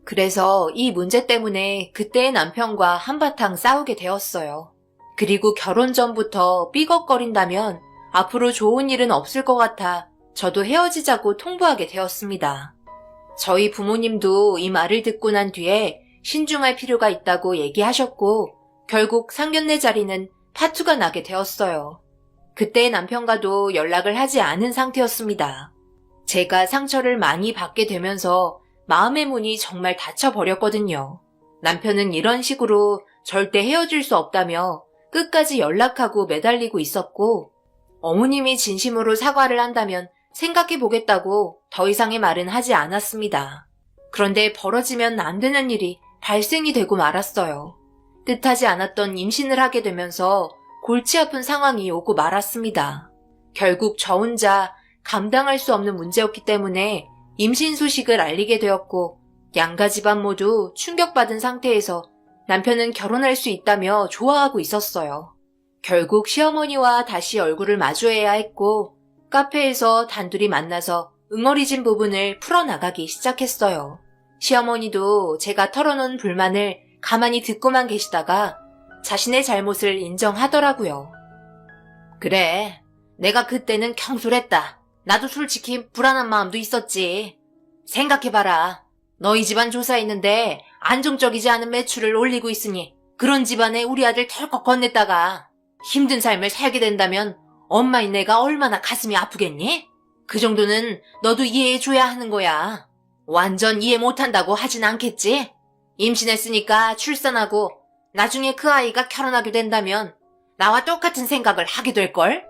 그래서 이 문제 때문에 그때의 남편과 한바탕 싸우게 되었어요. 그리고 결혼 전부터 삐걱거린다면 앞으로 좋은 일은 없을 것 같아 저도 헤어지자고 통보하게 되었습니다. 저희 부모님도 이 말을 듣고 난 뒤에 신중할 필요가 있다고 얘기하셨고 결국 상견례 자리는 파투가 나게 되었어요. 그때 남편과도 연락을 하지 않은 상태였습니다. 제가 상처를 많이 받게 되면서 마음의 문이 정말 닫혀버렸거든요. 남편은 이런 식으로 절대 헤어질 수 없다며 끝까지 연락하고 매달리고 있었고 어머님이 진심으로 사과를 한다면 생각해보겠다고 더 이상의 말은 하지 않았습니다. 그런데 벌어지면 안 되는 일이 발생이 되고 말았어요. 뜻하지 않았던 임신을 하게 되면서 골치 아픈 상황이 오고 말았습니다. 결국 저 혼자 감당할 수 없는 문제였기 때문에 임신 소식을 알리게 되었고 양가 집안 모두 충격받은 상태에서 남편은 결혼할 수 있다며 좋아하고 있었어요. 결국 시어머니와 다시 얼굴을 마주해야 했고 카페에서 단둘이 만나서 응어리진 부분을 풀어나가기 시작했어요. 시어머니도 제가 털어놓은 불만을 가만히 듣고만 계시다가 자신의 잘못을 인정하더라고요. 그래, 내가 그때는 경솔했다. 나도 솔직히 불안한 마음도 있었지. 생각해봐라. 너희 집안 조사했는데 안정적이지 않은 매출을 올리고 있으니 그런 집안에 우리 아들 털컥 건넸다가 힘든 삶을 살게 된다면 엄마인 내가 얼마나 가슴이 아프겠니? 그 정도는 너도 이해해줘야 하는 거야. 완전 이해 못한다고 하진 않겠지? 임신했으니까 출산하고 나중에 그 아이가 결혼하게 된다면 나와 똑같은 생각을 하게 될걸?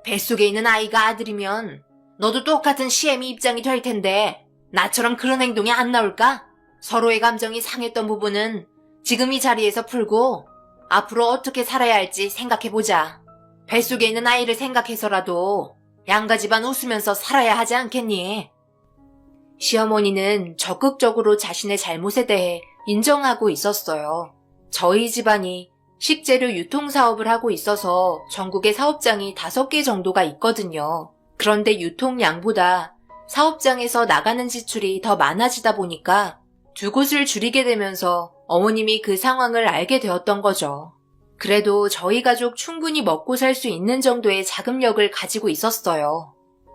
뱃속에 있는 아이가 아들이면 너도 똑같은 시애미 입장이 될 텐데 나처럼 그런 행동이 안 나올까? 서로의 감정이 상했던 부분은 지금 이 자리에서 풀고 앞으로 어떻게 살아야 할지 생각해보자. 뱃속에 있는 아이를 생각해서라도 양가 집안 웃으면서 살아야 하지 않겠니? 시어머니는 적극적으로 자신의 잘못에 대해 인정하고 있었어요. 저희 집안이 식재료 유통사업을 하고 있어서 전국에 사업장이 5개 정도가 있거든요. 그런데 유통량보다 사업장에서 나가는 지출이 더 많아지다 보니까 2곳을 줄이게 되면서 어머님이 그 상황을 알게 되었던 거죠. 그래도 저희 가족 충분히 먹고 살 수 있는 정도의 자금력을 가지고 있었어요.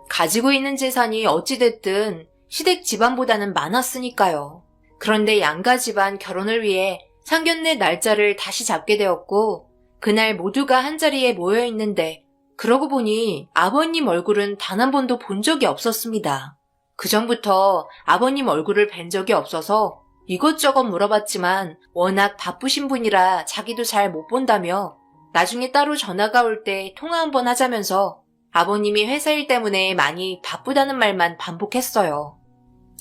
가지고 있는 재산이 어찌됐든 시댁 집안보다는 많았으니까요. 그런데 양가 집안 결혼을 위해 상견례 날짜를 다시 잡게 되었고 그날 모두가 한자리에 모여 있는데 그러고 보니 아버님 얼굴은 단 한 번도 본 적이 없었습니다. 그전부터 아버님 얼굴을 뵌 적이 없어서 이것저것 물어봤지만 워낙 바쁘신 분이라 자기도 잘 못 본다며 나중에 따로 전화가 올 때 통화 한번 하자면서 아버님이 회사 일 때문에 많이 바쁘다는 말만 반복했어요.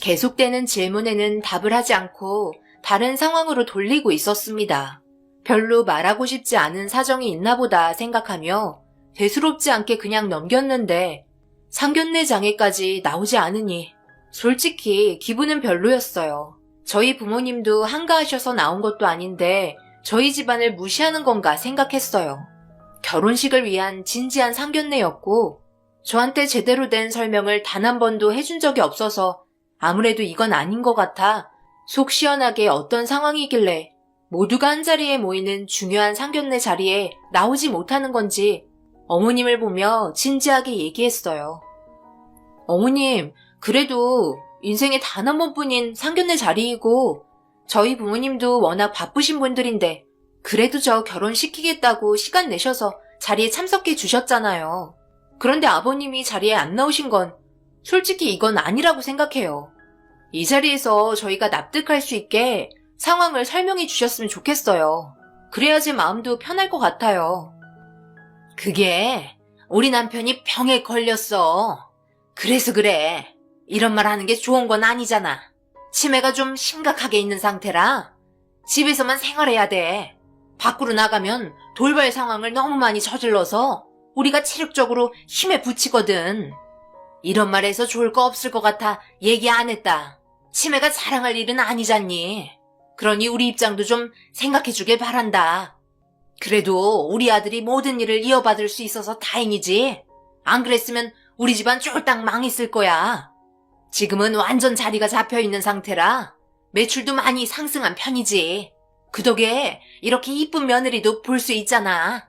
계속되는 질문에는 답을 하지 않고 다른 상황으로 돌리고 있었습니다. 별로 말하고 싶지 않은 사정이 있나 보다 생각하며 대수롭지 않게 그냥 넘겼는데 상견례 장에까지 나오지 않으니 솔직히 기분은 별로였어요. 저희 부모님도 한가하셔서 나온 것도 아닌데 저희 집안을 무시하는 건가 생각했어요. 결혼식을 위한 진지한 상견례였고 저한테 제대로 된 설명을 단 한 번도 해준 적이 없어서 아무래도 이건 아닌 것 같아 속 시원하게 어떤 상황이길래 모두가 한자리에 모이는 중요한 상견례 자리에 나오지 못하는 건지 어머님을 보며 진지하게 얘기했어요. 어머님, 그래도 인생에 단 한 번뿐인 상견례 자리이고 저희 부모님도 워낙 바쁘신 분들인데 그래도 저 결혼시키겠다고 시간 내셔서 자리에 참석해 주셨잖아요. 그런데 아버님이 자리에 안 나오신 건 솔직히 이건 아니라고 생각해요. 이 자리에서 저희가 납득할 수 있게 상황을 설명해 주셨으면 좋겠어요. 그래야지 마음도 편할 것 같아요. 그게 우리 남편이 병에 걸렸어. 그래서 그래. 이런 말 하는 게 좋은 건 아니잖아. 치매가 좀 심각하게 있는 상태라 집에서만 생활해야 돼. 밖으로 나가면 돌발 상황을 너무 많이 저질러서 우리가 체력적으로 힘에 부치거든. 이런 말해서 좋을 거 없을 것 같아 얘기 안 했다. 치매가 자랑할 일은 아니잖니. 그러니 우리 입장도 좀 생각해 주길 바란다. 그래도 우리 아들이 모든 일을 이어받을 수 있어서 다행이지. 안 그랬으면 우리 집안 쫄딱 망했을 거야. 지금은 완전 자리가 잡혀있는 상태라 매출도 많이 상승한 편이지. 그 덕에 이렇게 이쁜 며느리도 볼 수 있잖아.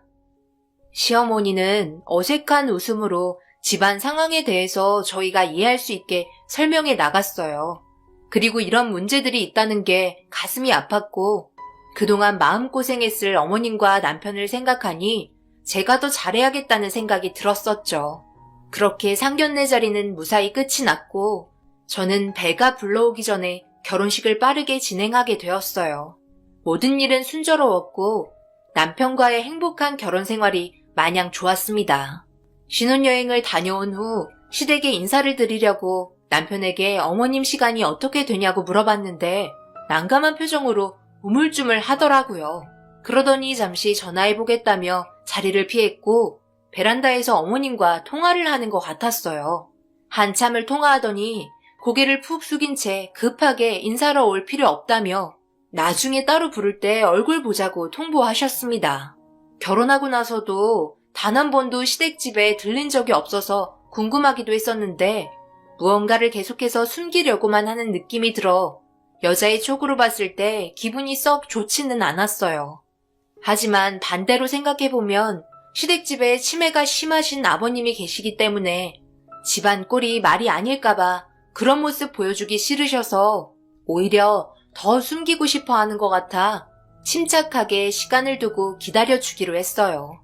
시어머니는 어색한 웃음으로 집안 상황에 대해서 저희가 이해할 수 있게 설명해 나갔어요. 그리고 이런 문제들이 있다는 게 가슴이 아팠고 그동안 마음고생했을 어머님과 남편을 생각하니 제가 더 잘해야겠다는 생각이 들었었죠. 그렇게 상견례 자리는 무사히 끝이 났고 저는 배가 불러오기 전에 결혼식을 빠르게 진행하게 되었어요. 모든 일은 순조로웠고 남편과의 행복한 결혼 생활이 마냥 좋았습니다. 신혼여행을 다녀온 후 시댁에 인사를 드리려고 남편에게 어머님 시간이 어떻게 되냐고 물어봤는데 난감한 표정으로 우물쭈물 하더라고요. 그러더니 잠시 전화해보겠다며 자리를 피했고 베란다에서 어머님과 통화를 하는 것 같았어요. 한참을 통화하더니 고개를 푹 숙인 채 급하게 인사하러 올 필요 없다며 나중에 따로 부를 때 얼굴 보자고 통보하셨습니다. 결혼하고 나서도 단 한 번도 시댁집에 들른 적이 없어서 궁금하기도 했었는데 무언가를 계속해서 숨기려고만 하는 느낌이 들어 여자의 촉으로 봤을 때 기분이 썩 좋지는 않았어요. 하지만 반대로 생각해보면 시댁집에 치매가 심하신 아버님이 계시기 때문에 집안 꼴이 말이 아닐까봐 그런 모습 보여주기 싫으셔서 오히려 더 숨기고 싶어 하는 것 같아 침착하게 시간을 두고 기다려주기로 했어요.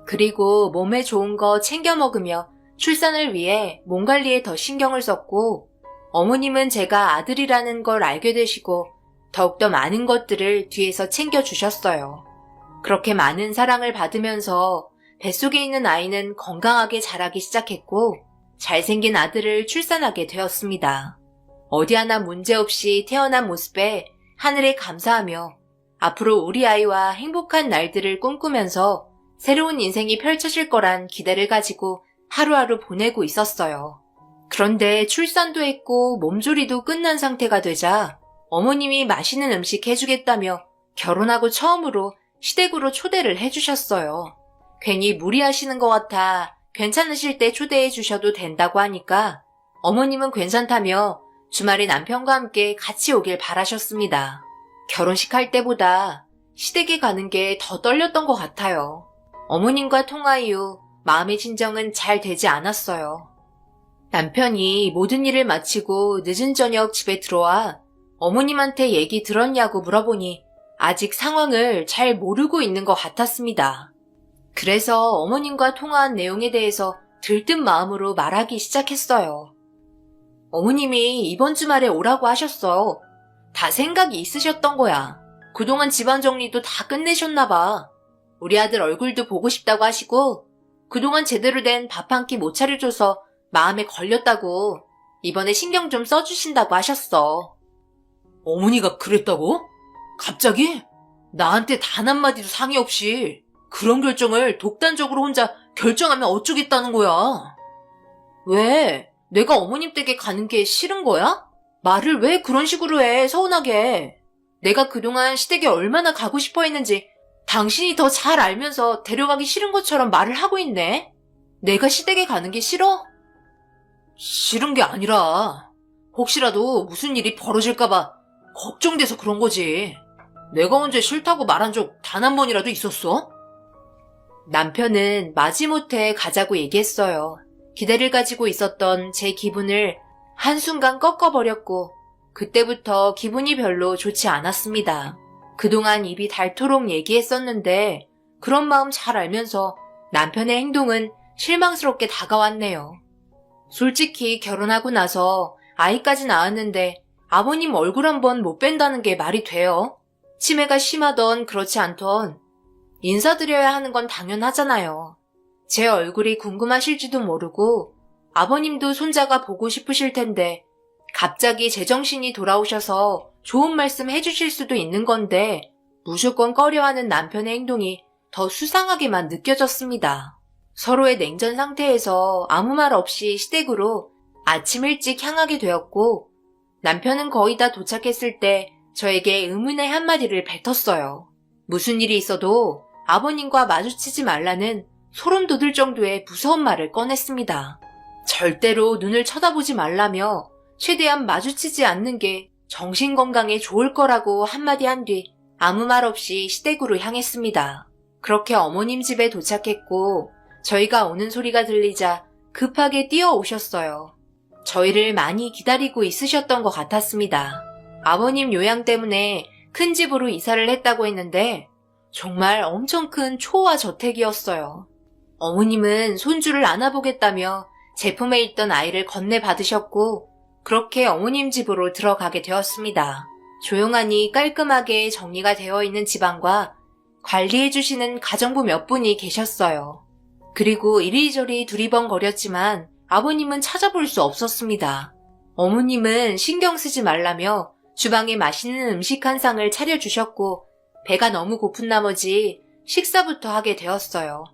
그리고 몸에 좋은 거 챙겨 먹으며 출산을 위해 몸 관리에 더 신경을 썼고 어머님은 제가 아들이라는 걸 알게 되시고 더욱더 많은 것들을 뒤에서 챙겨주셨어요. 그렇게 많은 사랑을 받으면서 뱃속에 있는 아이는 건강하게 자라기 시작했고 잘생긴 아들을 출산하게 되었습니다. 어디 하나 문제없이 태어난 모습에 하늘에 감사하며 앞으로 우리 아이와 행복한 날들을 꿈꾸면서 새로운 인생이 펼쳐질 거란 기대를 가지고 하루하루 보내고 있었어요. 그런데 출산도 했고 몸조리도 끝난 상태가 되자 어머님이 맛있는 음식 해주겠다며 결혼하고 처음으로 시댁으로 초대를 해주셨어요. 괜히 무리하시는 것 같아 괜찮으실 때 초대해 주셔도 된다고 하니까 어머님은 괜찮다며 주말에 남편과 함께 같이 오길 바라셨습니다. 결혼식 할 때보다 시댁에 가는 게 더 떨렸던 것 같아요. 어머님과 통화 이후 마음의 진정은 잘 되지 않았어요. 남편이 모든 일을 마치고 늦은 저녁 집에 들어와 어머님한테 얘기 들었냐고 물어보니 아직 상황을 잘 모르고 있는 것 같았습니다. 그래서 어머님과 통화한 내용에 대해서 들뜬 마음으로 말하기 시작했어요. 어머님이 이번 주말에 오라고 하셨어. 다 생각이 있으셨던 거야. 그동안 집안 정리도 다 끝내셨나 봐. 우리 아들 얼굴도 보고 싶다고 하시고 그동안 제대로 된 밥 한 끼 못 차려줘서 마음에 걸렸다고 이번에 신경 좀 써주신다고 하셨어. 어머니가 그랬다고? 갑자기? 나한테 단 한마디도 상의 없이 그런 결정을 독단적으로 혼자 결정하면 어쩌겠다는 거야? 왜? 내가 어머님 댁에 가는 게 싫은 거야? 말을 왜 그런 식으로 해, 서운하게. 내가 그동안 시댁에 얼마나 가고 싶어 했는지 당신이 더 잘 알면서 데려가기 싫은 것처럼 말을 하고 있네. 내가 시댁에 가는 게 싫어? 싫은 게 아니라 혹시라도 무슨 일이 벌어질까봐 걱정돼서 그런 거지. 내가 언제 싫다고 말한 적 단 한 번이라도 있었어? 남편은 마지못해 가자고 얘기했어요. 기대를 가지고 있었던 제 기분을 한순간 꺾어버렸고 그때부터 기분이 별로 좋지 않았습니다. 그동안 입이 닳도록 얘기했었는데 그런 마음 잘 알면서 남편의 행동은 실망스럽게 다가왔네요. 솔직히 결혼하고 나서 아이까지 낳았는데 아버님 얼굴 한번 못 뵌다는 게 말이 돼요? 치매가 심하던 그렇지 않던 인사드려야 하는 건 당연하잖아요. 제 얼굴이 궁금하실지도 모르고 아버님도 손자가 보고 싶으실 텐데 갑자기 제정신이 돌아오셔서 좋은 말씀 해주실 수도 있는 건데 무조건 꺼려하는 남편의 행동이 더 수상하게만 느껴졌습니다. 서로의 냉전 상태에서 아무 말 없이 시댁으로 아침 일찍 향하게 되었고 남편은 거의 다 도착했을 때 저에게 의문의 한마디를 뱉었어요. 무슨 일이 있어도 아버님과 마주치지 말라는 소름 돋을 정도의 무서운 말을 꺼냈습니다. 절대로 눈을 쳐다보지 말라며 최대한 마주치지 않는 게 정신건강에 좋을 거라고 한마디 한 뒤 아무 말 없이 시댁으로 향했습니다. 그렇게 어머님 집에 도착했고 저희가 오는 소리가 들리자 급하게 뛰어오셨어요. 저희를 많이 기다리고 있으셨던 것 같았습니다. 아버님 요양 때문에 큰 집으로 이사를 했다고 했는데 정말 엄청 큰 초화 저택이었어요. 어머님은 손주를 안아보겠다며 제품에 있던 아이를 건네받으셨고 그렇게 어머님 집으로 들어가게 되었습니다. 조용하니 깔끔하게 정리가 되어 있는 집안과 관리해주시는 가정부 몇 분이 계셨어요. 그리고 이리저리 두리번거렸지만 아버님은 찾아볼 수 없었습니다. 어머님은 신경 쓰지 말라며 주방에 맛있는 음식 한 상을 차려주셨고 배가 너무 고픈 나머지 식사부터 하게 되었어요.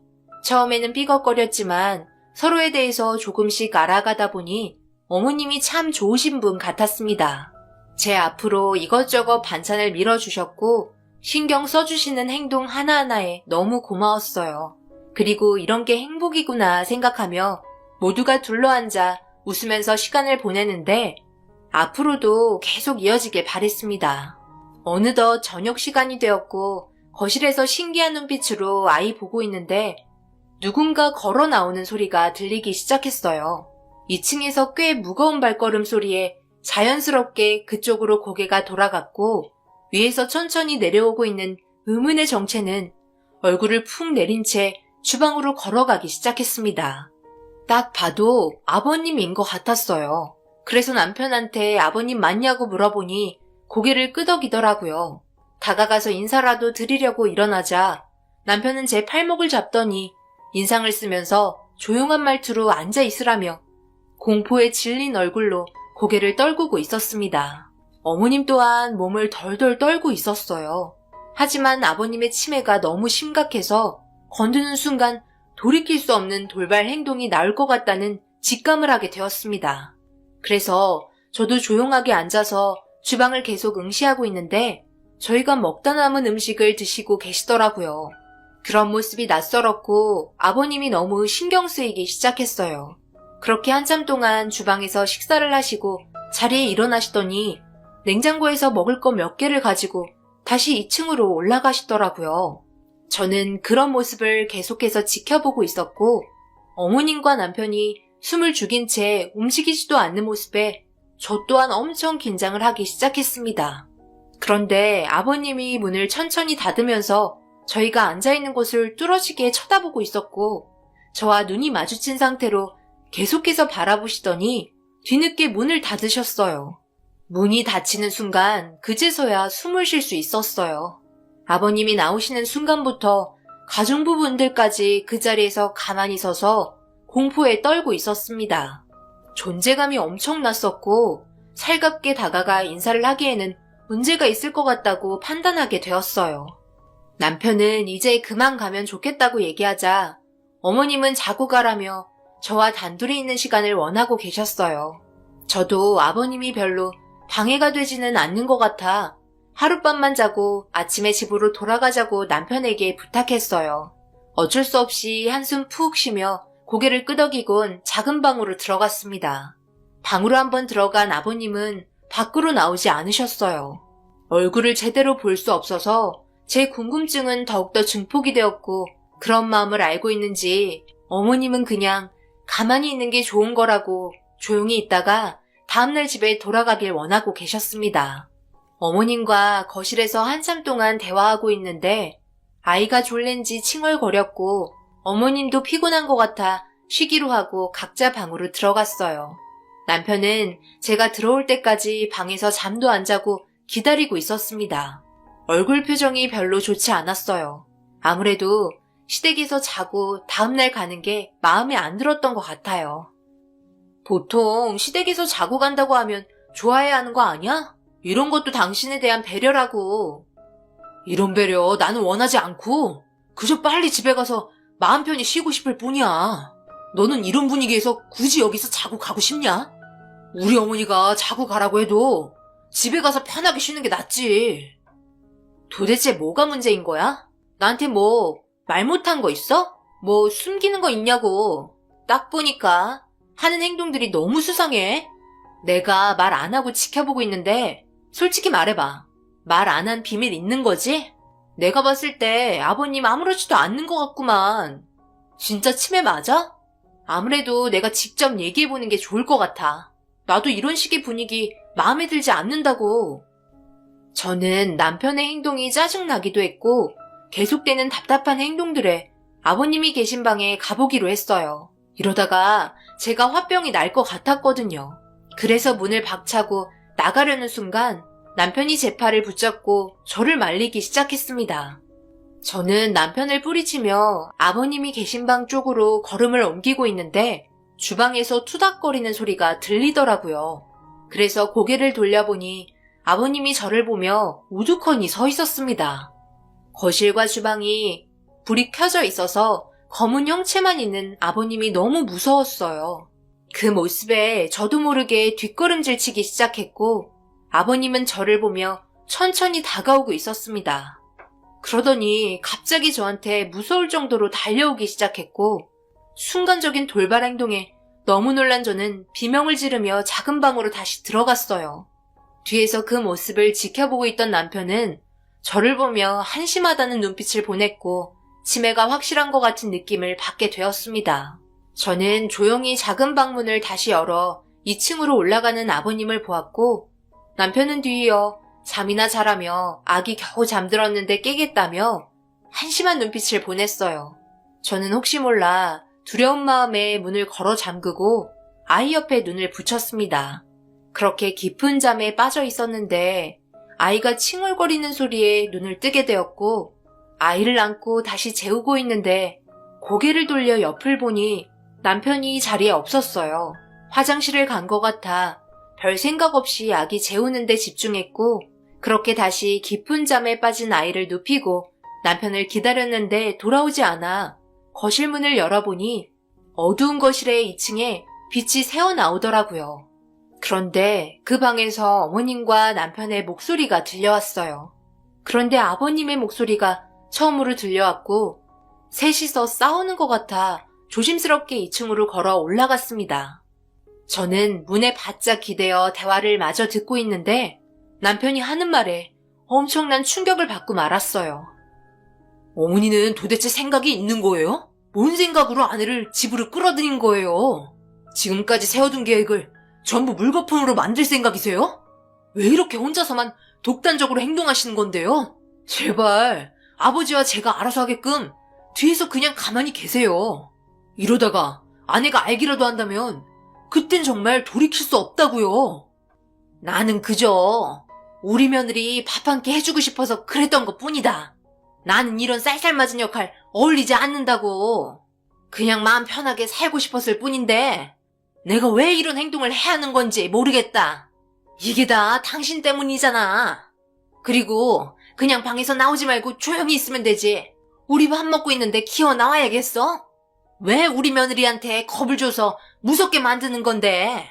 처음에는 삐걱거렸지만 서로에 대해서 조금씩 알아가다 보니 어머님이 참 좋으신 분 같았습니다. 제 앞으로 이것저것 반찬을 밀어주셨고 신경 써주시는 행동 하나하나에 너무 고마웠어요. 그리고 이런 게 행복이구나 생각하며 모두가 둘러앉아 웃으면서 시간을 보내는데 앞으로도 계속 이어지길 바랬습니다. 어느덧 저녁 시간이 되었고 거실에서 신기한 눈빛으로 아이 보고 있는데 누군가 걸어 나오는 소리가 들리기 시작했어요. 2층에서 꽤 무거운 발걸음 소리에 자연스럽게 그쪽으로 고개가 돌아갔고 위에서 천천히 내려오고 있는 의문의 정체는 얼굴을 푹 내린 채 주방으로 걸어가기 시작했습니다. 딱 봐도 아버님인 것 같았어요. 그래서 남편한테 아버님 맞냐고 물어보니 고개를 끄덕이더라고요. 다가가서 인사라도 드리려고 일어나자 남편은 제 팔목을 잡더니 인상을 쓰면서 조용한 말투로 앉아 있으라며 공포에 질린 얼굴로 고개를 떨구고 있었습니다. 어머님 또한 몸을 덜덜 떨고 있었어요. 하지만 아버님의 치매가 너무 심각해서 건드는 순간 돌이킬 수 없는 돌발 행동이 나올 것 같다는 직감을 하게 되었습니다. 그래서 저도 조용하게 앉아서 주방을 계속 응시하고 있는데 저희가 먹다 남은 음식을 드시고 계시더라고요. 그런 모습이 낯설었고 아버님이 너무 신경 쓰이기 시작했어요. 그렇게 한참 동안 주방에서 식사를 하시고 자리에 일어나시더니 냉장고에서 먹을 거 몇 개를 가지고 다시 2층으로 올라가시더라고요. 저는 그런 모습을 계속해서 지켜보고 있었고 어머님과 남편이 숨을 죽인 채 움직이지도 않는 모습에 저 또한 엄청 긴장을 하기 시작했습니다. 그런데 아버님이 문을 천천히 닫으면서 저희가 앉아있는 곳을 뚫어지게 쳐다보고 있었고 저와 눈이 마주친 상태로 계속해서 바라보시더니 뒤늦게 문을 닫으셨어요. 문이 닫히는 순간 그제서야 숨을 쉴 수 있었어요. 아버님이 나오시는 순간부터 가정부분들까지 그 자리에서 가만히 서서 공포에 떨고 있었습니다. 존재감이 엄청났었고 살갑게 다가가 인사를 하기에는 문제가 있을 것 같다고 판단하게 되었어요. 남편은 이제 그만 가면 좋겠다고 얘기하자 어머님은 자고 가라며 저와 단둘이 있는 시간을 원하고 계셨어요. 저도 아버님이 별로 방해가 되지는 않는 것 같아 하룻밤만 자고 아침에 집으로 돌아가자고 남편에게 부탁했어요. 어쩔 수 없이 한숨 푹 쉬며 고개를 끄덕이곤 작은 방으로 들어갔습니다. 방으로 한번 들어간 아버님은 밖으로 나오지 않으셨어요. 얼굴을 제대로 볼 수 없어서 제 궁금증은 더욱더 증폭이 되었고 그런 마음을 알고 있는지 어머님은 그냥 가만히 있는 게 좋은 거라고 조용히 있다가 다음날 집에 돌아가길 원하고 계셨습니다. 어머님과 거실에서 한참 동안 대화하고 있는데 아이가 졸린지 칭얼거렸고 어머님도 피곤한 것 같아 쉬기로 하고 각자 방으로 들어갔어요. 남편은 제가 들어올 때까지 방에서 잠도 안 자고 기다리고 있었습니다. 얼굴 표정이 별로 좋지 않았어요. 아무래도 시댁에서 자고 다음날 가는 게 마음에 안 들었던 것 같아요. 보통 시댁에서 자고 간다고 하면 좋아해야 하는 거 아니야? 이런 것도 당신에 대한 배려라고. 이런 배려 나는 원하지 않고 그저 빨리 집에 가서 마음 편히 쉬고 싶을 뿐이야. 너는 이런 분위기에서 굳이 여기서 자고 가고 싶냐? 우리 어머니가 자고 가라고 해도 집에 가서 편하게 쉬는 게 낫지. 도대체 뭐가 문제인 거야? 나한테 뭐 말 못한 거 있어? 뭐 숨기는 거 있냐고. 딱 보니까 하는 행동들이 너무 수상해. 내가 말 안 하고 지켜보고 있는데 솔직히 말해봐. 말 안 한 비밀 있는 거지? 내가 봤을 때 아버님 아무렇지도 않는 것 같구만. 진짜 치매 맞아? 아무래도 내가 직접 얘기해보는 게 좋을 것 같아. 나도 이런 식의 분위기 마음에 들지 않는다고. 저는 남편의 행동이 짜증나기도 했고 계속되는 답답한 행동들에 아버님이 계신 방에 가보기로 했어요. 이러다가 제가 화병이 날 것 같았거든요. 그래서 문을 박차고 나가려는 순간 남편이 제 팔을 붙잡고 저를 말리기 시작했습니다. 저는 남편을 뿌리치며 아버님이 계신 방 쪽으로 걸음을 옮기고 있는데 주방에서 투닥거리는 소리가 들리더라고요. 그래서 고개를 돌려보니 아버님이 저를 보며 우두커니 서 있었습니다. 거실과 주방이 불이 켜져 있어서 검은 형체만 있는 아버님이 너무 무서웠어요. 그 모습에 저도 모르게 뒷걸음질 치기 시작했고 아버님은 저를 보며 천천히 다가오고 있었습니다. 그러더니 갑자기 저한테 무서울 정도로 달려오기 시작했고 순간적인 돌발 행동에 너무 놀란 저는 비명을 지르며 작은 방으로 다시 들어갔어요. 뒤에서 그 모습을 지켜보고 있던 남편은 저를 보며 한심하다는 눈빛을 보냈고 치매가 확실한 것 같은 느낌을 받게 되었습니다. 저는 조용히 작은 방문을 다시 열어 2층으로 올라가는 아버님을 보았고 남편은 뒤이어 잠이나 자라며 아기 겨우 잠들었는데 깨겠다며 한심한 눈빛을 보냈어요. 저는 혹시 몰라 두려운 마음에 문을 걸어 잠그고 아이 옆에 눈을 붙였습니다. 그렇게 깊은 잠에 빠져 있었는데 아이가 칭얼거리는 소리에 눈을 뜨게 되었고 아이를 안고 다시 재우고 있는데 고개를 돌려 옆을 보니 남편이 자리에 없었어요. 화장실을 간 것 같아 별 생각 없이 아기 재우는 데 집중했고 그렇게 다시 깊은 잠에 빠진 아이를 눕히고 남편을 기다렸는데 돌아오지 않아 거실 문을 열어보니 어두운 거실의 2층에 빛이 새어나오더라고요. 그런데 그 방에서 어머님과 남편의 목소리가 들려왔어요. 그런데 아버님의 목소리가 처음으로 들려왔고 셋이서 싸우는 것 같아 조심스럽게 2층으로 걸어 올라갔습니다. 저는 문에 바짝 기대어 대화를 마저 듣고 있는데 남편이 하는 말에 엄청난 충격을 받고 말았어요. 어머니는 도대체 생각이 있는 거예요? 뭔 생각으로 아내를 집으로 끌어들인 거예요? 지금까지 세워둔 계획을 전부 물거품으로 만들 생각이세요? 왜 이렇게 혼자서만 독단적으로 행동하시는 건데요? 제발 아버지와 제가 알아서 하게끔 뒤에서 그냥 가만히 계세요. 이러다가 아내가 알기라도 한다면 그땐 정말 돌이킬 수 없다고요. 나는 그저 우리 며느리 밥 한 끼 해주고 싶어서 그랬던 것 뿐이다. 나는 이런 쌀쌀맞은 역할 어울리지 않는다고. 그냥 마음 편하게 살고 싶었을 뿐인데 내가 왜 이런 행동을 해야 하는 건지 모르겠다. 이게 다 당신 때문이잖아. 그리고 그냥 방에서 나오지 말고 조용히 있으면 되지. 우리 밥 먹고 있는데 기어 나와야겠어? 왜 우리 며느리한테 겁을 줘서 무섭게 만드는 건데?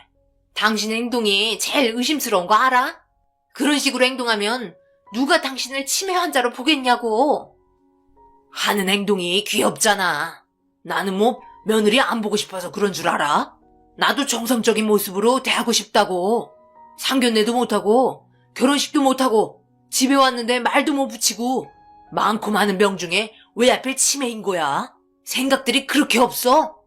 당신 행동이 제일 의심스러운 거 알아? 그런 식으로 행동하면 누가 당신을 치매 환자로 보겠냐고. 하는 행동이 귀엽잖아. 나는 뭐 며느리 안 보고 싶어서 그런 줄 알아? 나도 정상적인 모습으로 대하고 싶다고. 상견례도 못하고 결혼식도 못하고 집에 왔는데 말도 못 붙이고 많고 많은 병 중에 왜 하필 치매인 거야? 생각들이 그렇게 없어?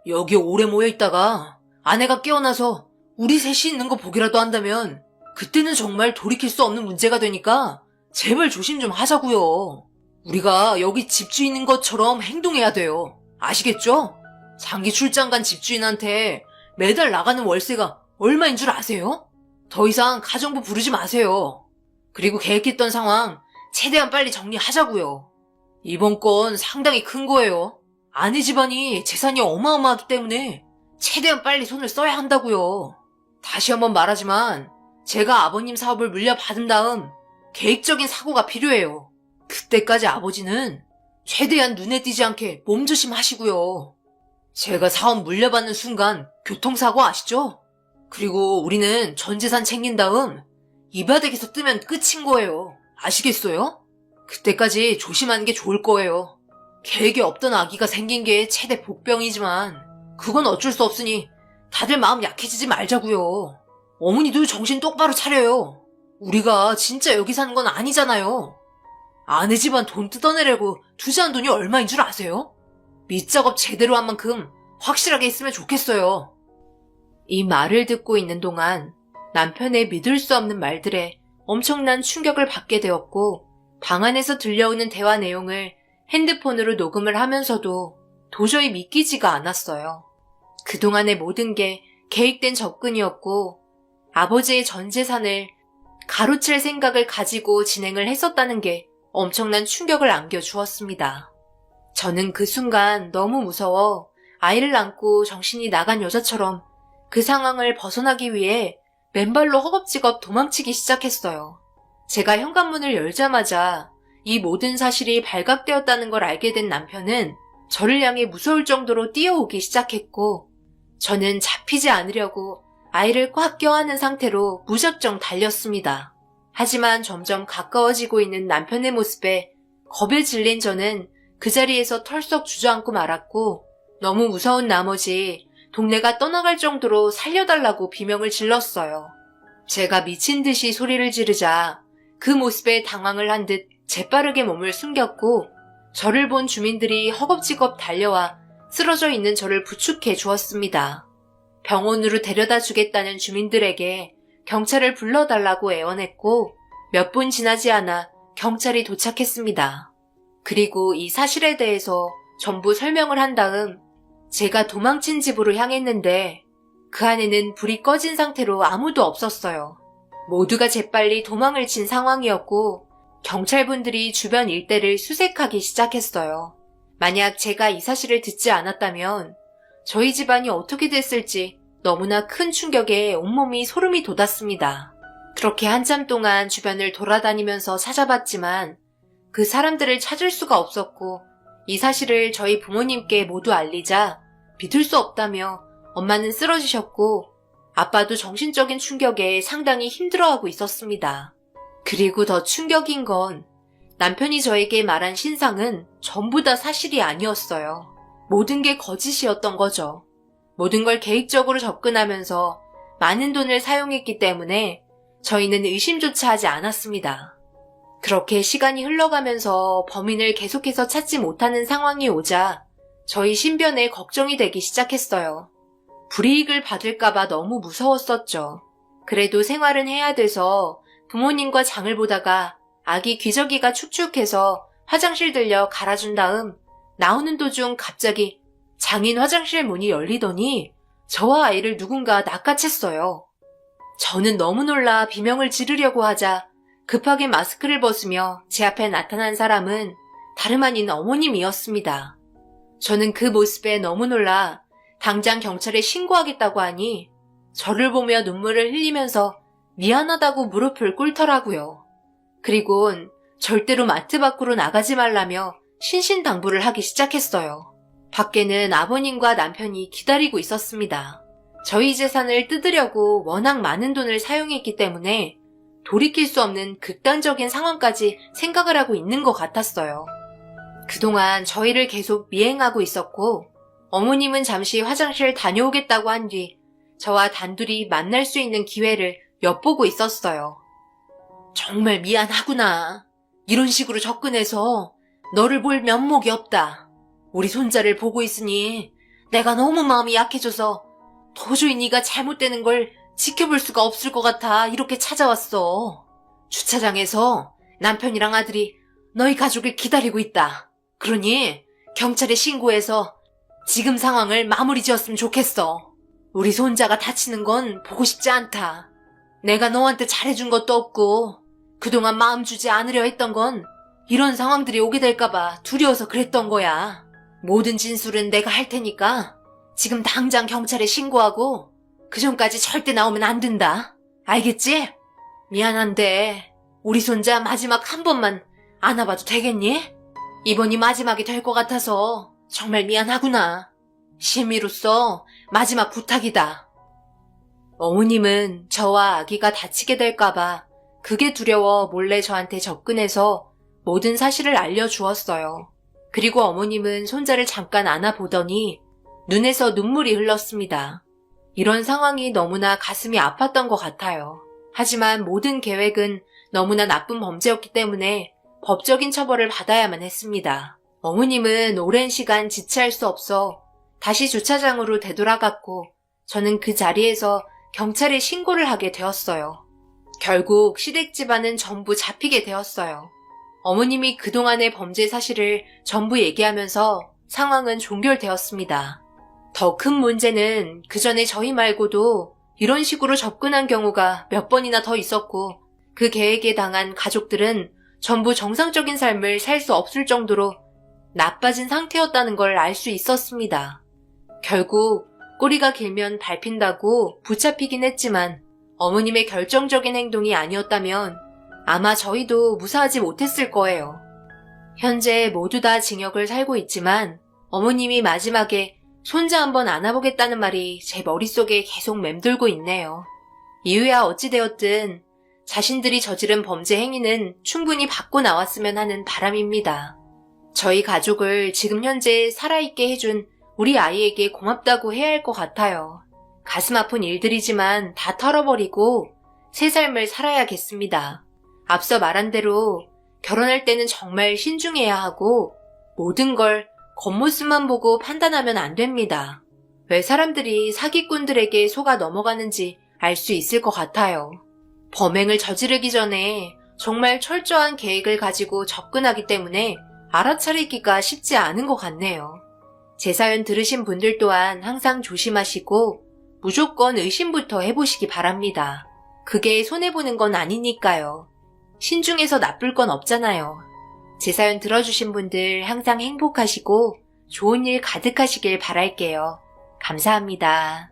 여기 오래 모여있다가 아내가 깨어나서 우리 셋이 있는 거 보기라도 한다면 그때는 정말 돌이킬 수 없는 문제가 되니까 제발 조심 좀 하자고요. 우리가 여기 집주인인 것처럼 행동해야 돼요. 아시겠죠? 장기 출장 간 집주인한테 매달 나가는 월세가 얼마인 줄 아세요? 더 이상 가정부 부르지 마세요. 그리고 계획했던 상황 최대한 빨리 정리하자고요. 이번 건 상당히 큰 거예요. 아내 집안이 재산이 어마어마하기 때문에 최대한 빨리 손을 써야 한다고요. 다시 한번 말하지만 제가 아버님 사업을 물려받은 다음 계획적인 사고가 필요해요. 그때까지 아버지는 최대한 눈에 띄지 않게 몸조심하시고요. 제가 사업 물려받는 순간 교통사고 아시죠? 그리고 우리는 전 재산 챙긴 다음 이 바닥에서 뜨면 끝인 거예요. 아시겠어요? 그때까지 조심하는 게 좋을 거예요. 계획에 없던 아기가 생긴 게 최대 복병이지만 그건 어쩔 수 없으니 다들 마음 약해지지 말자고요. 어머니도 정신 똑바로 차려요. 우리가 진짜 여기 사는 건 아니잖아요. 아내 집안 돈 뜯어내려고 투자한 돈이 얼마인 줄 아세요? 밑작업 제대로 한 만큼 확실하게 했으면 좋겠어요. 이 말을 듣고 있는 동안 남편의 믿을 수 없는 말들에 엄청난 충격을 받게 되었고 방 안에서 들려오는 대화 내용을 핸드폰으로 녹음을 하면서도 도저히 믿기지가 않았어요. 그동안의 모든 게 계획된 접근이었고 아버지의 전 재산을 가로챌 생각을 가지고 진행을 했었다는 게 엄청난 충격을 안겨주었습니다. 저는 그 순간 너무 무서워 아이를 안고 정신이 나간 여자처럼 그 상황을 벗어나기 위해 맨발로 허겁지겁 도망치기 시작했어요. 제가 현관문을 열자마자 이 모든 사실이 발각되었다는 걸 알게 된 남편은 저를 향해 무서울 정도로 뛰어오기 시작했고, 저는 잡히지 않으려고 아이를 꽉 껴안은 상태로 무작정 달렸습니다. 하지만 점점 가까워지고 있는 남편의 모습에 겁에 질린 저는 그 자리에서 털썩 주저앉고 말았고, 너무 무서운 나머지 동네가 떠나갈 정도로 살려달라고 비명을 질렀어요. 제가 미친 듯이 소리를 지르자 그 모습에 당황을 한 듯 재빠르게 몸을 숨겼고, 저를 본 주민들이 허겁지겁 달려와 쓰러져 있는 저를 부축해 주었습니다. 병원으로 데려다 주겠다는 주민들에게 경찰을 불러달라고 애원했고, 몇 분 지나지 않아 경찰이 도착했습니다. 그리고 이 사실에 대해서 전부 설명을 한 다음 제가 도망친 집으로 향했는데, 그 안에는 불이 꺼진 상태로 아무도 없었어요. 모두가 재빨리 도망을 친 상황이었고, 경찰분들이 주변 일대를 수색하기 시작했어요. 만약 제가 이 사실을 듣지 않았다면 저희 집안이 어떻게 됐을지 너무나 큰 충격에 온몸이 소름이 돋았습니다. 그렇게 한참 동안 주변을 돌아다니면서 찾아봤지만 그 사람들을 찾을 수가 없었고, 이 사실을 저희 부모님께 모두 알리자 믿을 수 없다며 엄마는 쓰러지셨고, 아빠도 정신적인 충격에 상당히 힘들어하고 있었습니다. 그리고 더 충격인 건 남편이 저에게 말한 신상은 전부 다 사실이 아니었어요. 모든 게 거짓이었던 거죠. 모든 걸 계획적으로 접근하면서 많은 돈을 사용했기 때문에 저희는 의심조차 하지 않았습니다. 그렇게 시간이 흘러가면서 범인을 계속해서 찾지 못하는 상황이 오자 저희 신변에 걱정이 되기 시작했어요. 불이익을 받을까봐 너무 무서웠었죠. 그래도 생활은 해야 돼서 부모님과 장을 보다가 아기 기저귀가 축축해서 화장실 들려 갈아준 다음 나오는 도중 갑자기 장인 화장실 문이 열리더니 저와 아이를 누군가 낚아챘어요. 저는 너무 놀라 비명을 지르려고 하자 급하게 마스크를 벗으며 제 앞에 나타난 사람은 다름 아닌 어머님이었습니다. 저는 그 모습에 너무 놀라 당장 경찰에 신고하겠다고 하니 저를 보며 눈물을 흘리면서 미안하다고 무릎을 꿇더라고요. 그리곤 절대로 마트 밖으로 나가지 말라며 신신당부를 하기 시작했어요. 밖에는 아버님과 남편이 기다리고 있었습니다. 저희 재산을 뜯으려고 워낙 많은 돈을 사용했기 때문에 돌이킬 수 없는 극단적인 상황까지 생각을 하고 있는 것 같았어요. 그동안 저희를 계속 미행하고 있었고, 어머님은 잠시 화장실 다녀오겠다고 한 뒤 저와 단둘이 만날 수 있는 기회를 엿보고 있었어요. 정말 미안하구나. 이런 식으로 접근해서 너를 볼 면목이 없다. 우리 손자를 보고 있으니 내가 너무 마음이 약해져서 도저히 네가 잘못되는 걸 지켜볼 수가 없을 것 같아 이렇게 찾아왔어. 주차장에서 남편이랑 아들이 너희 가족을 기다리고 있다. 그러니 경찰에 신고해서 지금 상황을 마무리 지었으면 좋겠어. 우리 손자가 다치는 건 보고 싶지 않다. 내가 너한테 잘해준 것도 없고 그동안 마음 주지 않으려 했던 건 이런 상황들이 오게 될까봐 두려워서 그랬던 거야. 모든 진술은 내가 할 테니까 지금 당장 경찰에 신고하고 그 전까지 절대 나오면 안 된다. 알겠지? 미안한데 우리 손자 마지막 한 번만 안아봐도 되겠니? 이번이 마지막이 될 것 같아서 정말 미안하구나. 시민으로서 마지막 부탁이다. 어머님은 저와 아기가 다치게 될까봐 그게 두려워 몰래 저한테 접근해서 모든 사실을 알려주었어요. 그리고 어머님은 손자를 잠깐 안아보더니 눈에서 눈물이 흘렀습니다. 이런 상황이 너무나 가슴이 아팠던 것 같아요. 하지만 모든 계획은 너무나 나쁜 범죄였기 때문에 법적인 처벌을 받아야만 했습니다. 어머님은 오랜 시간 지체할 수 없어 다시 주차장으로 되돌아갔고 저는 그 자리에서 경찰에 신고를 하게 되었어요. 결국 시댁 집안은 전부 잡히게 되었어요. 어머님이 그동안의 범죄 사실을 전부 얘기하면서 상황은 종결되었습니다. 더 큰 문제는 그 전에 저희 말고도 이런 식으로 접근한 경우가 몇 번이나 더 있었고 그 계획에 당한 가족들은 전부 정상적인 삶을 살 수 없을 정도로 나빠진 상태였다는 걸 알 수 있었습니다. 결국 꼬리가 길면 밟힌다고 붙잡히긴 했지만 어머님의 결정적인 행동이 아니었다면 아마 저희도 무사하지 못했을 거예요. 현재 모두 다 징역을 살고 있지만 어머님이 마지막에 손자 한번 안아보겠다는 말이 제 머릿속에 계속 맴돌고 있네요. 이유야 어찌되었든 자신들이 저지른 범죄 행위는 충분히 받고 나왔으면 하는 바람입니다. 저희 가족을 지금 현재 살아있게 해준 우리 아이에게 고맙다고 해야 할 것 같아요. 가슴 아픈 일들이지만 다 털어버리고 새 삶을 살아야겠습니다. 앞서 말한 대로 결혼할 때는 정말 신중해야 하고 모든 걸 겉모습만 보고 판단하면 안 됩니다. 왜 사람들이 사기꾼들에게 속아 넘어가는지 알 수 있을 것 같아요. 범행을 저지르기 전에 정말 철저한 계획을 가지고 접근하기 때문에 알아차리기가 쉽지 않은 것 같네요. 제 사연 들으신 분들 또한 항상 조심하시고 무조건 의심부터 해보시기 바랍니다. 그게 손해보는 건 아니니까요. 신중해서 나쁠 건 없잖아요. 제 사연 들어주신 분들 항상 행복하시고 좋은 일 가득하시길 바랄게요. 감사합니다.